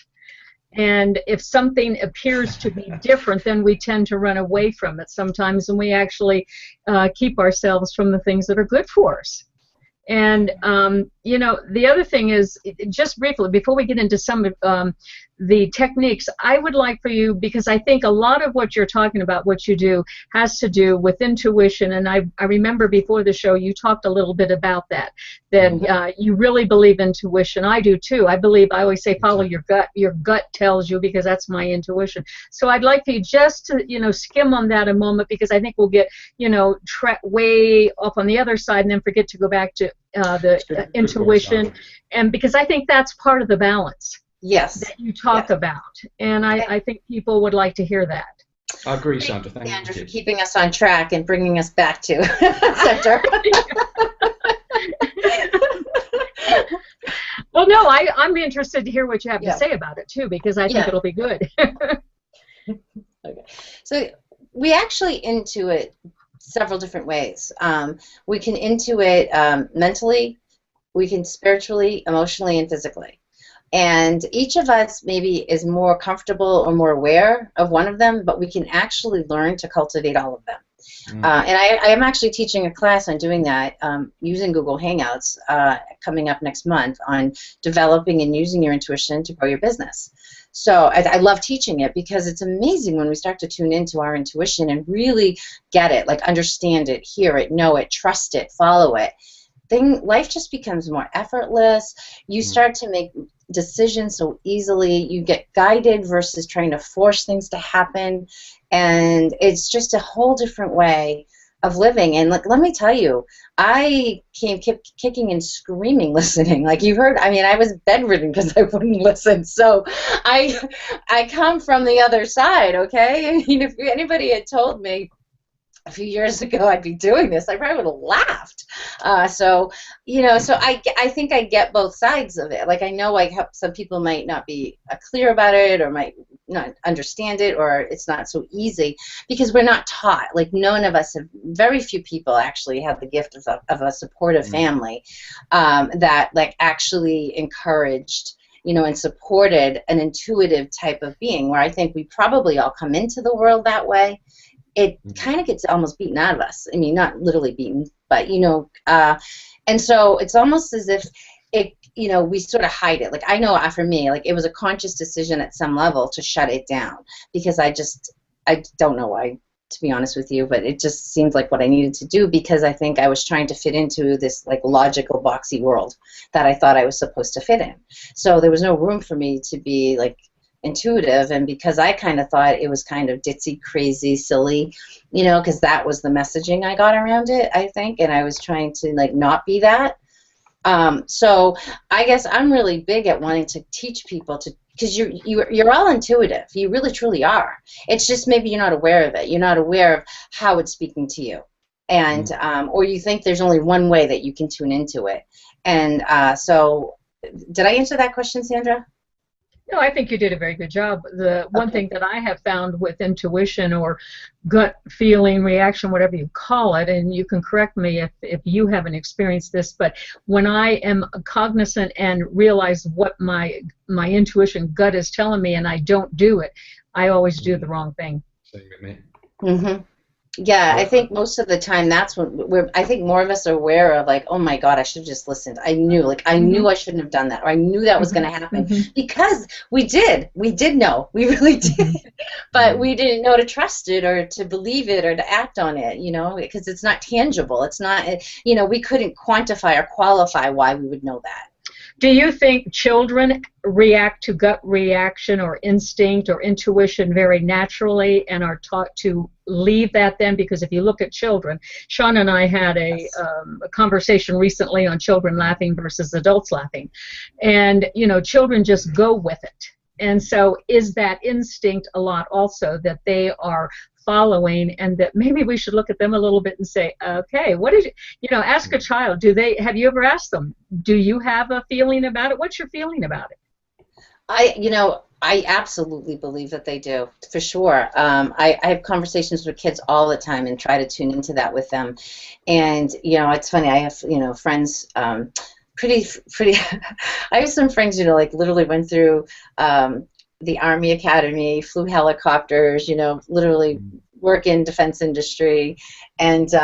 Speaker 3: And if something appears to be different, then we tend to run away from it sometimes, and we actually keep ourselves from the things that are good for us. And, the other thing is, just briefly, before we get into some of the techniques, I would like for you, because I think a lot of what you're talking about, what you do, has to do with intuition. And I remember before the show you talked a little bit about that you really believe intuition. I do too. I always say follow your gut. Your gut tells you, because that's my intuition. So I'd like for you just to, skim on that a moment, because I think we'll get, way off on the other side and then forget to go back to the intuition. And because I think that's part of the balance.
Speaker 2: Yes.
Speaker 3: That you talk about. And I think people would like to hear that.
Speaker 1: I agree, Sandra. Thank you.
Speaker 2: Andrew, for keeping us on track and bringing us back to center.
Speaker 3: Well, no, I'm interested to hear what you have to say about it, too, because I think it'll be good.
Speaker 2: Okay. So we actually intuit several different ways. We can intuit mentally, we can spiritually, emotionally, and physically. And each of us maybe is more comfortable or more aware of one of them, but we can actually learn to cultivate all of them. And I am actually teaching a class on doing that using Google Hangouts coming up next month on developing and using your intuition to grow your business. So I love teaching it, because it's amazing when we start to tune into our intuition and really get it, like understand it, hear it, know it, trust it, follow it. Life just becomes more effortless. You start to make decisions so easily. You get guided versus trying to force things to happen. And it's just a whole different way of living. And let me tell you, I came kicking and screaming listening. Like you heard, I was bedridden because I wouldn't listen. So I come from the other side, okay? If anybody had told me a few years ago I'd be doing this, I probably would have laughed. So I think I get both sides of it. Like I know some people might not be clear about it, or might not understand it, or it's not so easy because we're not taught. Like none of us very few people actually have the gift of a supportive family that like actually encouraged and supported an intuitive type of being, where I think we probably all come into the world that way. It kind of gets almost beaten out of us. Not literally beaten, but and so it's almost as if we sort of hide it. Like I know for me, like it was a conscious decision at some level to shut it down, because I don't know why, to be honest with you, but it just seemed like what I needed to do, because I think I was trying to fit into this like logical boxy world that I thought I was supposed to fit in. So there was no room for me to be like intuitive, and because I kind of thought it was kind of ditzy, crazy, silly, because that was the messaging I got around it, I think, and I was trying to like not be that. So I guess I'm really big at wanting to teach people to, because you're all intuitive, you really truly are. It's just maybe you're not aware of it. You're not aware of how it's speaking to you, and or you think there's only one way that you can tune into it, and so did I answer that question, Sandra?
Speaker 3: No, I think you did a very good job. The one thing that I have found with intuition or gut feeling, reaction, whatever you call it, and you can correct me if you haven't experienced this, but when I am cognizant and realize what my intuition gut is telling me and I don't do it, I always do the wrong thing.
Speaker 1: Same with me.
Speaker 2: Mm-hmm. Yeah, I think most of the time that's when I think more of us are aware of, like, oh my God, I should have just listened. I knew I shouldn't have done that, or I knew that was going to happen, because we did know, we really did, but we didn't know to trust it or to believe it or to act on it, because it's not tangible. It's not, we couldn't quantify or qualify why we would know that.
Speaker 3: Do you think children react to gut reaction or instinct or intuition very naturally and are taught to leave that then? Because if you look at children, Sean and I had a conversation recently on children laughing versus adults laughing. And, children just go with it. And so is that instinct a lot also that they are following, and that maybe we should look at them a little bit and say, okay, what is it? Ask a child, have you ever asked them, do you have a feeling about it? What's your feeling about it?
Speaker 2: I absolutely believe that they do, for sure. I have conversations with kids all the time and try to tune into that with them. And, it's funny, I have, friends, pretty, I have some friends, like literally went through the Army Academy, flew helicopters, literally work in defense industry, and they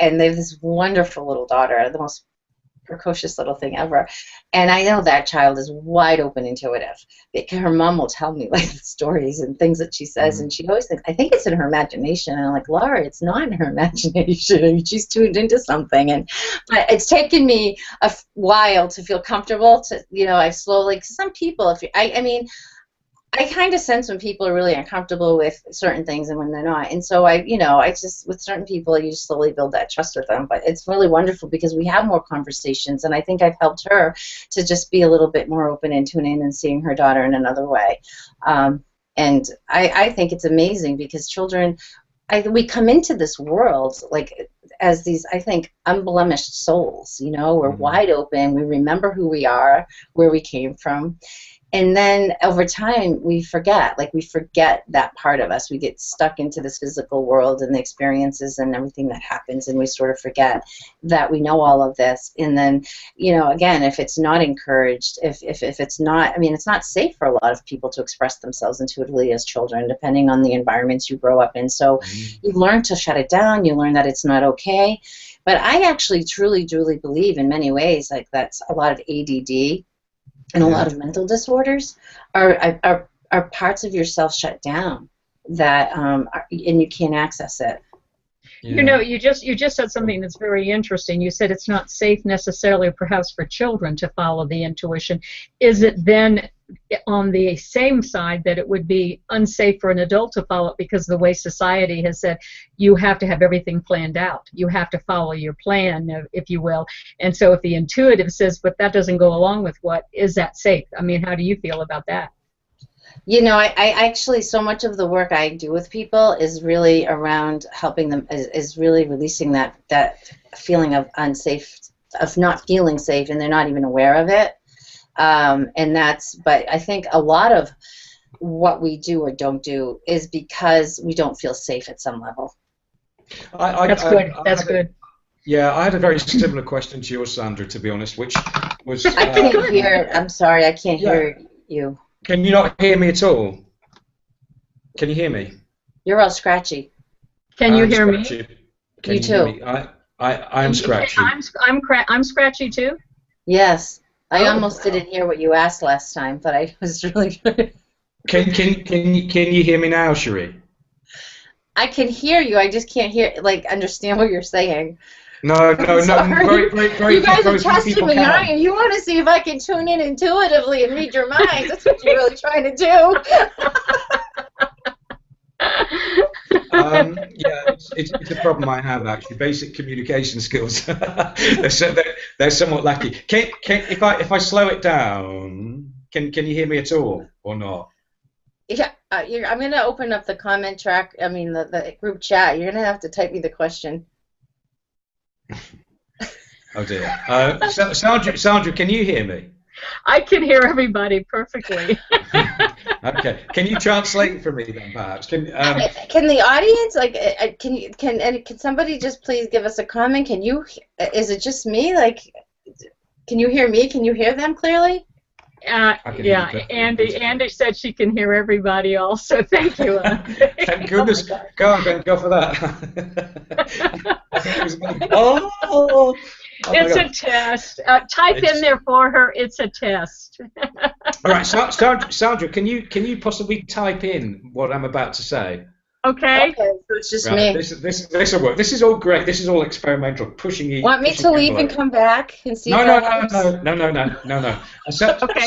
Speaker 2: have this wonderful little daughter, the most precocious little thing ever. And I know that child is wide open intuitive, because her mom will tell me like stories and things that she says, and she always thinks, I think it's in her imagination. And I'm like, Laura, it's not in her imagination. I mean, she's tuned into something. But it's taken me a while to feel comfortable to, I've slowly, because some people, I kind of sense when people are really uncomfortable with certain things and when they're not. And so I just, with certain people, you just slowly build that trust with them. But it's really wonderful because we have more conversations, and I think I've helped her to just be a little bit more open and tune in and seeing her daughter in another way. And I think it's amazing because children, we come into this world like as these, I think, unblemished souls. We're wide open. We remember who we are, where we came from. And then over time, we forget that part of us. We get stuck into this physical world and the experiences and everything that happens, and we sort of forget that we know all of this. And then, again, if it's not encouraged, if it's not, it's not safe for a lot of people to express themselves intuitively as children, depending on the environments you grow up in. So you learn to shut it down. You learn that it's not okay. But I actually truly believe in many ways, like that's a lot of ADD. And a lot of mental disorders are parts of yourself shut down that and you can't access it.
Speaker 3: Yeah. You just said something that's very interesting. You said it's not safe necessarily, perhaps, for children to follow the intuition. Is it then on the same side that it would be unsafe for an adult to follow it because the way society has said you have to have everything planned out, you have to follow your plan, if you will, and so if the intuitive says but that doesn't go along with what, is that safe? How do you feel about that?
Speaker 2: I actually, so much of the work I do with people is really around helping them, is really releasing that feeling of unsafe, of not feeling safe, and they're not even aware of it. But I think a lot of what we do or don't do is because we don't feel safe at some level.
Speaker 3: That's good.
Speaker 1: Yeah, I had a very similar question to yours, Sandra, to be honest, which was...
Speaker 2: I can't hear, I'm sorry, I can't hear you.
Speaker 1: Can you not hear me at all? Can you hear me?
Speaker 2: You're all scratchy.
Speaker 3: Can you hear me?
Speaker 2: You too.
Speaker 1: I'm scratchy.
Speaker 3: I'm scratchy too?
Speaker 2: Yes. I almost didn't hear what you asked last time, but I was really good.
Speaker 1: Can you hear me now, Cherie?
Speaker 2: I can hear you. I just can't understand what you're saying.
Speaker 1: No. Very,
Speaker 2: you guys are testing me, aren't you? You want to see if I can tune in intuitively and read your mind. That's what you're really trying to do.
Speaker 1: It's a problem I have, actually. Basic communication skills. they're somewhat lacking. If I slow it down, can you hear me at all or not?
Speaker 2: Yeah, I'm going to open up the comment track. The group chat. You're going to have to type me the question.
Speaker 1: Oh dear. Sandra, can you hear me?
Speaker 3: I can hear everybody perfectly.
Speaker 1: Okay. Can you translate for me then, perhaps?
Speaker 2: Can the audience can somebody just please give us a comment? Can you? Is it just me? Like, can you hear me? Can you hear them clearly?
Speaker 3: Yeah, Andy said she can hear everybody also. Thank you.
Speaker 1: Thank goodness. Go on, Ben, go for that. I think it was oh
Speaker 3: it's a test. Type in there for her. It's a test.
Speaker 1: All right, Sandra, can you possibly type in what I'm about to say?
Speaker 2: Okay. So it's just me.
Speaker 1: This will work. This is all great. This is all experimental. Pushing you.
Speaker 2: Want me to leave and come back and see?
Speaker 1: No.
Speaker 3: Okay.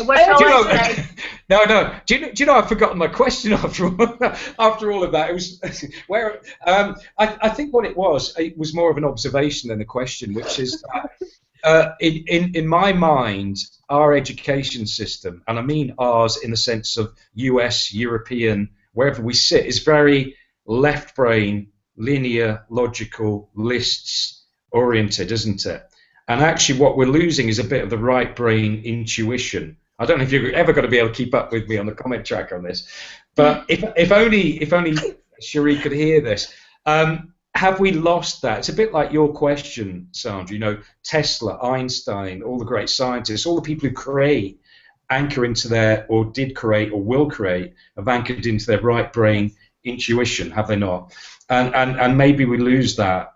Speaker 3: What shall I say?
Speaker 1: No. Do you know I've forgotten my question after all of that? It was where I think what it was more of an observation than a question, which is in my mind, our education system, and I mean ours in the sense of US, European, wherever we sit, is very left brain, linear, logical, lists oriented, isn't it? And actually what we're losing is a bit of the right brain intuition. I don't know if you're ever going to be able to keep up with me on the comment track on this, but if only Cherie could hear this. Have we lost that? It's a bit like your question, Sandra. You know, Tesla, Einstein, all the great scientists, all the people who anchor into their, or did create, or will create, have anchored into their right brain intuition, have they not? And maybe we lose that.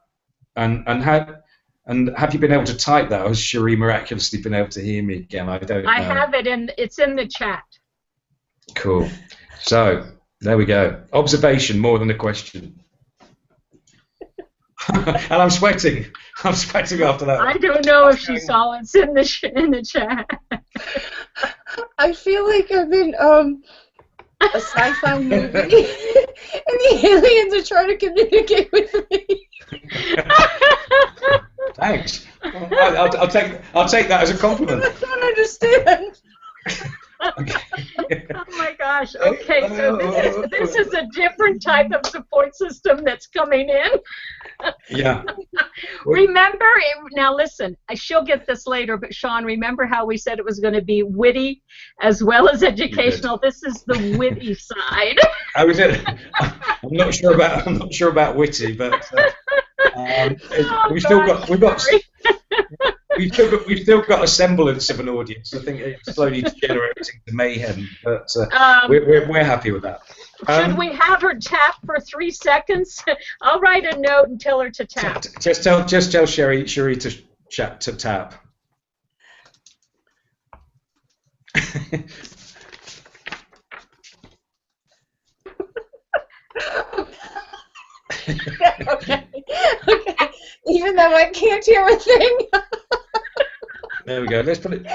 Speaker 1: And have you been able to type that, or has Cherie miraculously been able to hear me again? I don't know.
Speaker 3: I have it it's in the chat.
Speaker 1: Cool. So there we go. Observation more than a question. And I'm sweating. I'm sweating after that.
Speaker 3: I don't know if she saw it's in the chat.
Speaker 2: I feel like I'm in a sci-fi movie, and the aliens are trying to communicate with me.
Speaker 1: Thanks. I'll take that as a compliment.
Speaker 2: I don't understand.
Speaker 1: Okay.
Speaker 3: Oh my gosh. Okay, so this is a different type of support system that's coming in.
Speaker 1: Yeah.
Speaker 3: Remember, now listen, she'll get this later, but Sean, remember how we said it was going to be witty as well as educational? This is the witty side.
Speaker 1: How is it? I'm not sure about witty, but we've still got a semblance of an audience. I think it's slowly degenerating to mayhem, but we're happy with that.
Speaker 3: Should we have her tap for 3 seconds? I'll write a note and tell her to tap.
Speaker 1: Just tell Cherie to tap.
Speaker 2: Okay. Even though I can't hear a thing.
Speaker 1: There we go. Let's put it.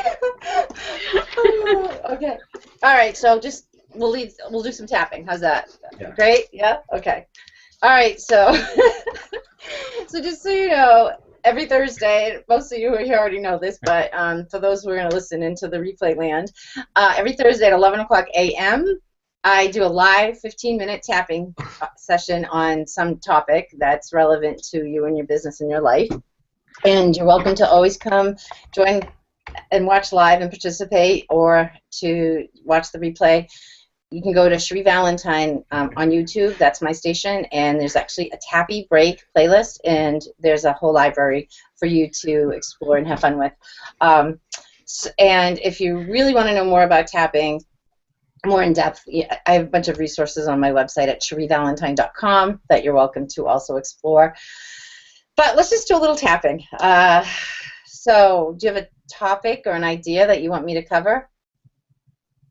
Speaker 2: Okay. All right. So we'll do some tapping. How's that?
Speaker 1: Yeah.
Speaker 2: Great. Yeah. Okay. All right. So so just so you know, every Thursday, most of you who are here already know this, but for those who are going to listen into the replay land, every Thursday at 11 o'clock a.m. I do a live 15-minute tapping session on some topic that's relevant to you and your business and your life. And you're welcome to always come join and watch live and participate, or to watch the replay. You can go to Cherie Valentine on YouTube. That's my station. And there's actually a Tappy Break playlist, and there's a whole library for you to explore and have fun with. And if you really want to know more about tapping, more in depth, I have a bunch of resources on my website at cherievalentine.com that you're welcome to also explore. But let's just do a little tapping. So do you have a topic or an idea that you want me to cover?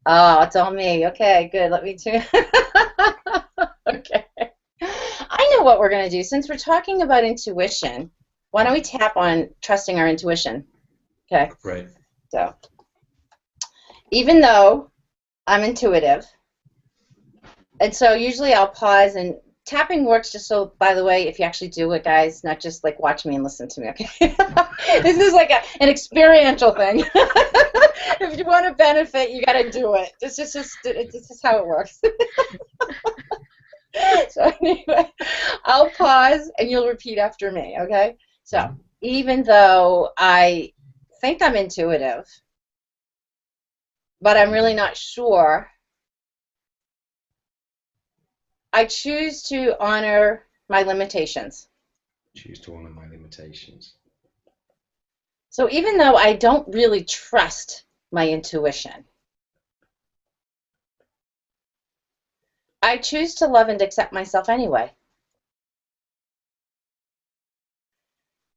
Speaker 2: Oh, it's all me. Okay, good. Let me too. Okay. I know what we're going to do. Since we're talking about intuition, why don't we tap on trusting our intuition? Okay.
Speaker 1: Right.
Speaker 2: So, even though I'm intuitive, and so usually I'll pause, and tapping works just so, by the way, if you actually do it, guys, not just like watch me and listen to me, okay? This is like an experiential thing. If you want to benefit, you got to do it. This is how it works. So anyway, I'll pause and you'll repeat after me, okay? So, even though I think I'm intuitive, but I'm really not sure, I choose to honor my limitations.
Speaker 1: Choose to honor my limitations.
Speaker 2: So even though I don't really trust my intuition, I choose to love and accept myself anyway.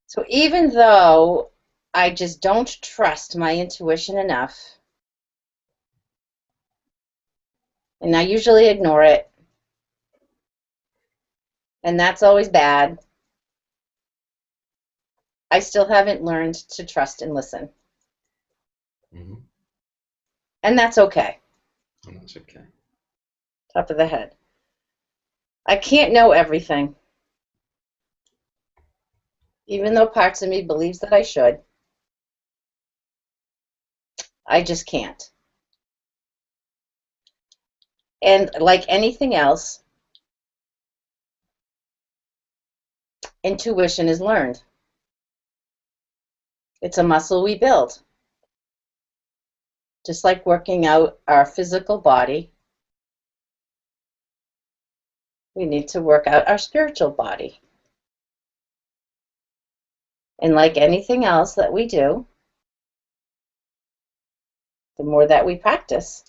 Speaker 2: So even though I just don't trust my intuition enough, and I usually ignore it, and that's always bad, I still haven't learned to trust and listen.
Speaker 1: Mm-hmm.
Speaker 2: And that's okay.
Speaker 1: And that's okay.
Speaker 2: Top of the head. I can't know everything. Even though parts of me believes that I should, I just can't. And like anything else, intuition is learned. It's a muscle we build. Just like working out our physical body, we need to work out our spiritual body. And like anything else that we do, the more that we practice,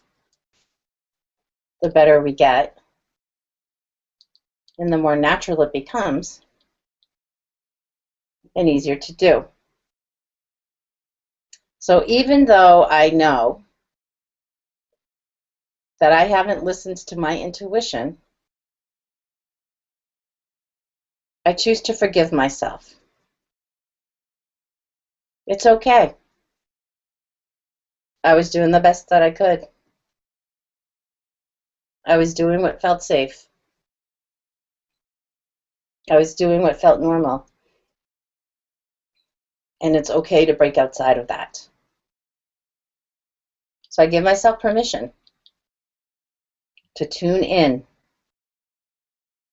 Speaker 2: the better we get, and the more natural it becomes, and easier to do. So even though I know that I haven't listened to my intuition, I choose to forgive myself. It's okay. I was doing the best that I could. I was doing what felt safe. I was doing what felt normal. And it's okay to break outside of that. So I give myself permission to tune in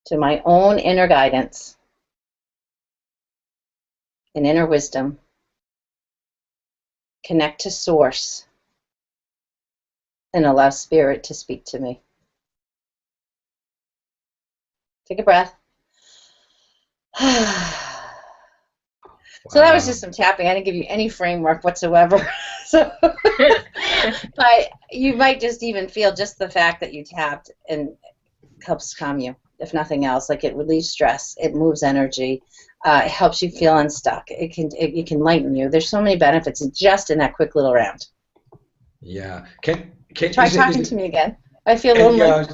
Speaker 2: to my own inner guidance and inner wisdom, connect to source, and allow spirit to speak to me. Take a breath. So that was just some tapping. I didn't give you any framework whatsoever. So you might just even feel just the fact that you tapped and helps calm you, if nothing else. Like, it relieves stress, it moves energy, it helps you feel unstuck. It can lighten you. There's so many benefits just in that quick little round.
Speaker 1: Yeah.
Speaker 2: Try talking to me again. I feel lonely.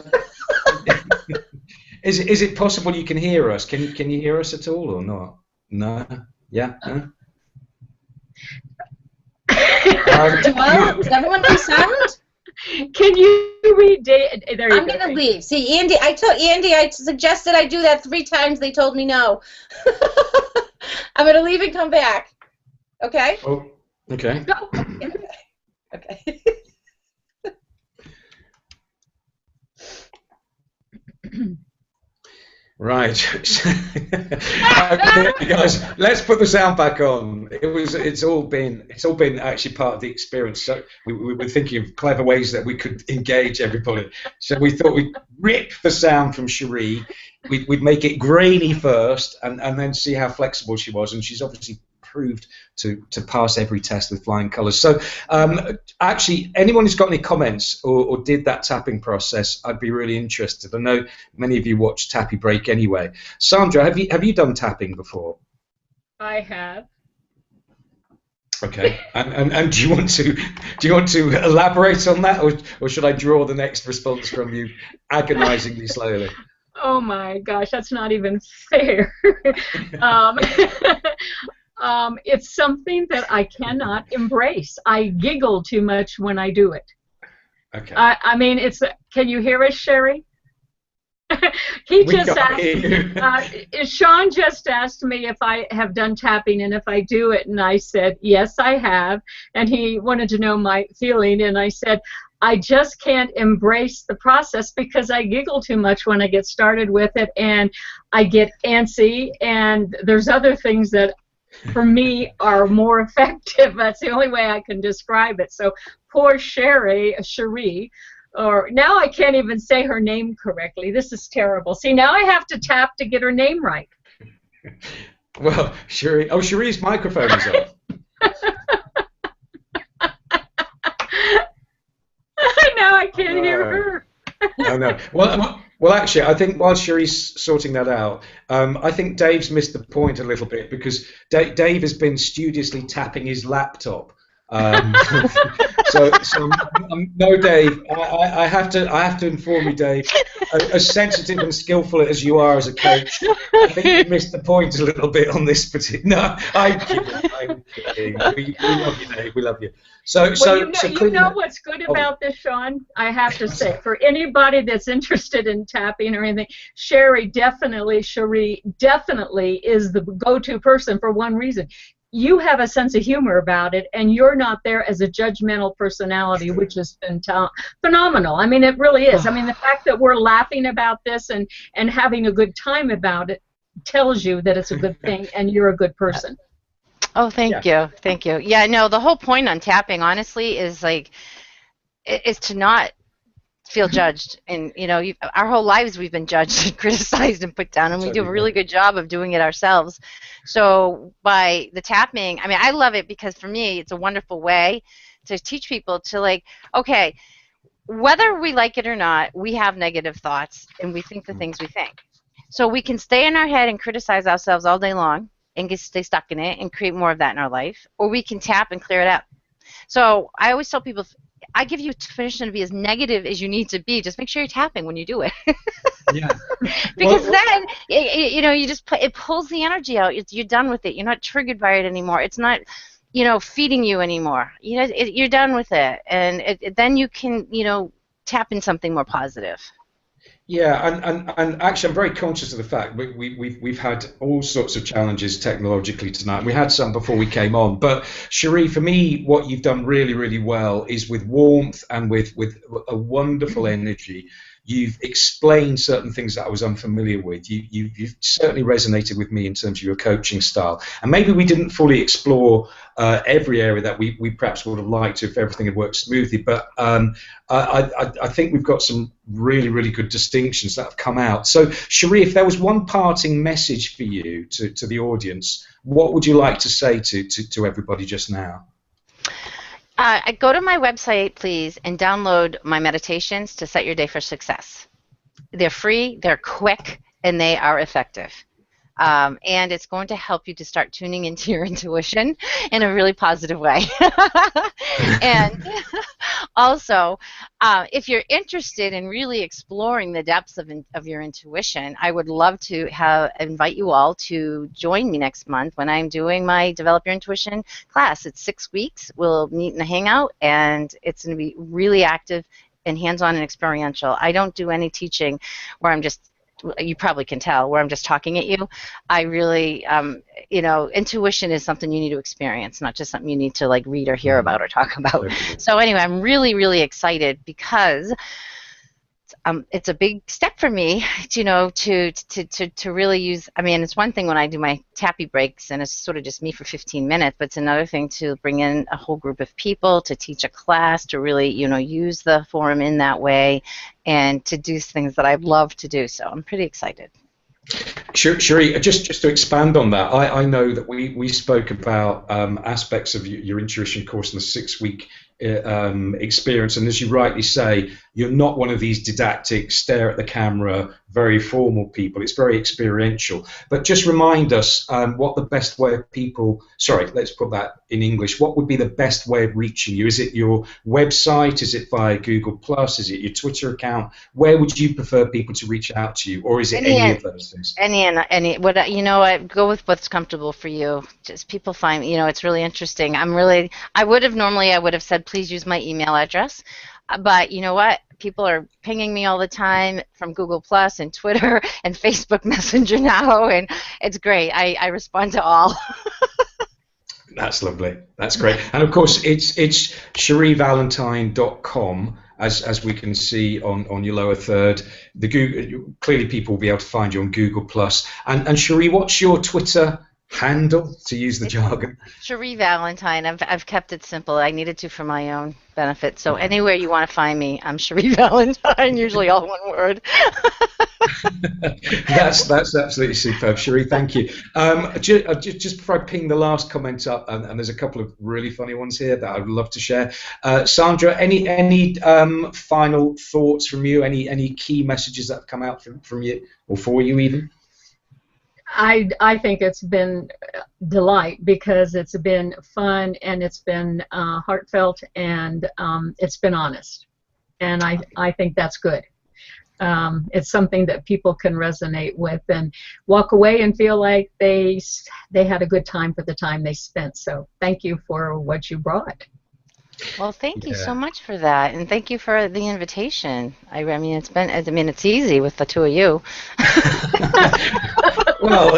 Speaker 1: Is it possible you can hear us? Can you hear us at all or not? No. Yeah. No?
Speaker 2: Does everyone do sound?
Speaker 3: Can you read? There you
Speaker 2: I'm going to leave. See, Andy, I suggested I do that 3 times. They told me no. I'm going to leave and come back. Okay?
Speaker 1: Oh, okay.
Speaker 2: Go. Okay.
Speaker 1: Right. Okay, guys, let's put the sound back on. It's all been actually part of the experience. So we were thinking of clever ways that we could engage everybody. So we thought we'd rip the sound from Cherie. We'd make it grainy first, and then see how flexible she was. And she's obviously proved to pass every test with flying colours. So actually, anyone who's got any comments or did that tapping process, I'd be really interested. I know many of you watch Tappy Break anyway. Sandra, have you done tapping before?
Speaker 3: I have.
Speaker 1: Okay, and do you want to elaborate on that, or should I draw the next response from you, agonisingly slowly?
Speaker 3: Oh my gosh, that's not even fair. It's something that I cannot embrace. I giggle too much when I do it.
Speaker 1: Okay.
Speaker 3: I mean, can you hear us, Sherry? Sean just asked me if I have done tapping and if I do it, and I said, yes, I have. And he wanted to know my feeling, and I said, I just can't embrace the process because I giggle too much when I get started with it, and I get antsy, and there's other things that for me, are more effective. That's the only way I can describe it. So poor Cherie, or now I can't even say her name correctly. This is terrible. See, now I have to tap to get her name right.
Speaker 1: Well, Cherie's microphone is off.
Speaker 3: Now I can't hear her.
Speaker 1: Oh, no. Well, actually, I think while Cherie's sorting that out, I think Dave's missed the point a little bit, because Dave has been studiously tapping his laptop. So no, Dave. I have to inform you, Dave. As sensitive and skillful as you are as a coach, I think you missed the point a little bit on this particular. No, I'm kidding. We love you, Dave. We love you.
Speaker 3: You know what's good about this, Sean? I have to say, for anybody that's interested in tapping or anything, Cherie definitely is the go-to person for one reason. You have a sense of humor about it, and you're not there as a judgmental personality, which has been phenomenal. I mean, it really is. I mean, the fact that we're laughing about this and having a good time about it tells you that it's a good thing, and you're a good person.
Speaker 4: Oh, thank you. Yeah, no, the whole point on tapping, honestly, is to not feel judged. And our whole lives we've been judged and criticized and put down, and we do a really good job of doing it ourselves. So by the tapping, I mean, I love it because for me it's a wonderful way to teach people to okay, whether we like it or not, we have negative thoughts and we think the things we think. So we can stay in our head and criticize ourselves all day long and stay stuck in it and create more of that in our life, or we can tap and clear it out. So I always tell people, I give you permission to be as negative as you need to be. Just make sure you're tapping when you do it.
Speaker 1: Yeah.
Speaker 4: Because then, it pulls the energy out. You're done with it. You're not triggered by it anymore. It's not, feeding you anymore. You're done with it, and then you can, tap in something more positive.
Speaker 1: Yeah, and actually, I'm very conscious of the fact we've had all sorts of challenges technologically tonight. We had some before we came on, but Cherie, for me, what you've done really, really well is with warmth and with a wonderful energy. You've explained certain things that I was unfamiliar with. You've certainly resonated with me in terms of your coaching style. And maybe we didn't fully explore every area that we perhaps would have liked to if everything had worked smoothly. But I think we've got some really, really good distinctions that have come out. So, Cherie, if there was one parting message for you to the audience, what would you like to say to everybody just now?
Speaker 4: Go to my website, please, and download my meditations to set your day for success. They're free, they're quick, and they are effective. And it's going to help you to start tuning into your intuition in a really positive way. And also, if you're interested in really exploring the depths of your intuition, I would love to invite you all to join me next month when I'm doing my Develop Your Intuition class. It's 6 weeks. We'll meet in a hangout, and it's going to be really active and hands-on and experiential. I don't do any teaching where I'm just, you probably can tell, where I'm just talking at you. I really, intuition is something you need to experience, not just something you need to read or hear about or talk about. So anyway, I'm really, really excited because it's a big step for me, to really use. I mean, it's one thing when I do my tappy breaks and it's sort of just me for 15 minutes, but it's another thing to bring in a whole group of people, to teach a class, to really, use the forum in that way, and to do things that I love to do. So I'm pretty excited.
Speaker 1: Cherie, just to expand on that, I know that we spoke about aspects of your intuition course in the 6-week experience, and as you rightly say, you're not one of these didactic, stare at the camera, very formal people. It's very experiential. But just remind us what the best way of people, let's put that in English, what would be the best way of reaching you? Is it your website? Is it via Google+? Is it your Twitter account? Where would you prefer people to reach out to you? Or is it any of those things?
Speaker 4: Any, go with what's comfortable for you. Just people find, it's really interesting. I would have said, please use my email address. But you know what? People are pinging me all the time from Google Plus and Twitter and Facebook Messenger now, and it's great. I respond to all.
Speaker 1: That's lovely. That's great. And of course, it's CherieValentine.com, as we can see on your lower third. Clearly people will be able to find you on Google Plus. And Cherie, what's your Twitter handle, to use the jargon?
Speaker 4: Cherie Valentine. I've kept it simple. I needed to for my own benefit. So anywhere you want to find me, I'm Cherie Valentine. Usually all one word.
Speaker 1: That's absolutely superb, Cherie. Thank you. Just before I ping the last comment up, and there's a couple of really funny ones here that I would love to share. Sandra, any final thoughts from you? Any key messages that have come out from you or for you even?
Speaker 3: I think it's been delight, because it's been fun and it's been heartfelt, and it's been honest, and I think that's good. It's something that people can resonate with and walk away and feel like they had a good time for the time they spent. So thank you for what you brought.
Speaker 4: Well, thank you so much for that, and thank you for the invitation. I mean, it's easy with the two of you.
Speaker 1: Well,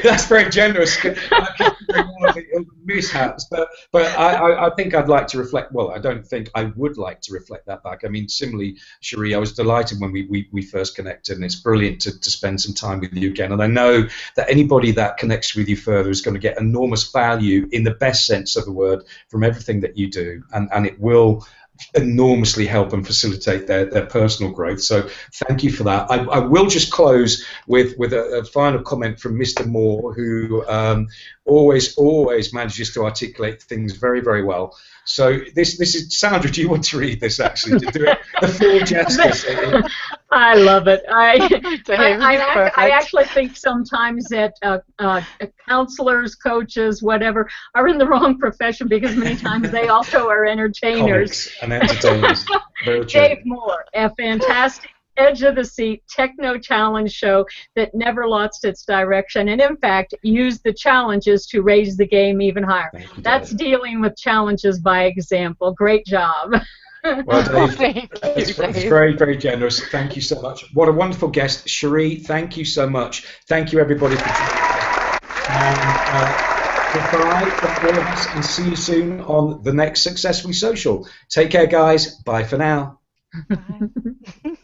Speaker 1: that's very generous. I can bring all of the mishaps, but I think I'd like to reflect. Well, I don't think I would like to reflect that back. I mean, similarly, Cherie, I was delighted when we first connected, and it's brilliant to spend some time with you again. And I know that anybody that connects with you further is going to get enormous value, in the best sense of the word, from everything that you do, and it will enormously help and facilitate their personal growth. So thank you for that. I will just close with a final comment from Mr. Moore, who always manages to articulate things very, very well. So this is, Sandra, do you want to read this actually, to do it the full justice?
Speaker 3: I love it. I actually think sometimes that counselors, coaches, whatever, are in the wrong profession, because many times they also are entertainers.
Speaker 1: Comics and entertainers. Very true.
Speaker 3: Dave Moore, a fantastic edge of the seat techno challenge show that never lost its direction, and in fact used the challenges to raise the game even higher. That's dealing with challenges by example. Great job.
Speaker 1: Well, Dave, it's very, very generous. Thank you so much. What a wonderful guest. Cherie, thank you so much. Thank you, everybody, for joining us. And goodbye from all of us, and see you soon on the next Successfully Social. Take care, guys. Bye for now.
Speaker 4: Bye.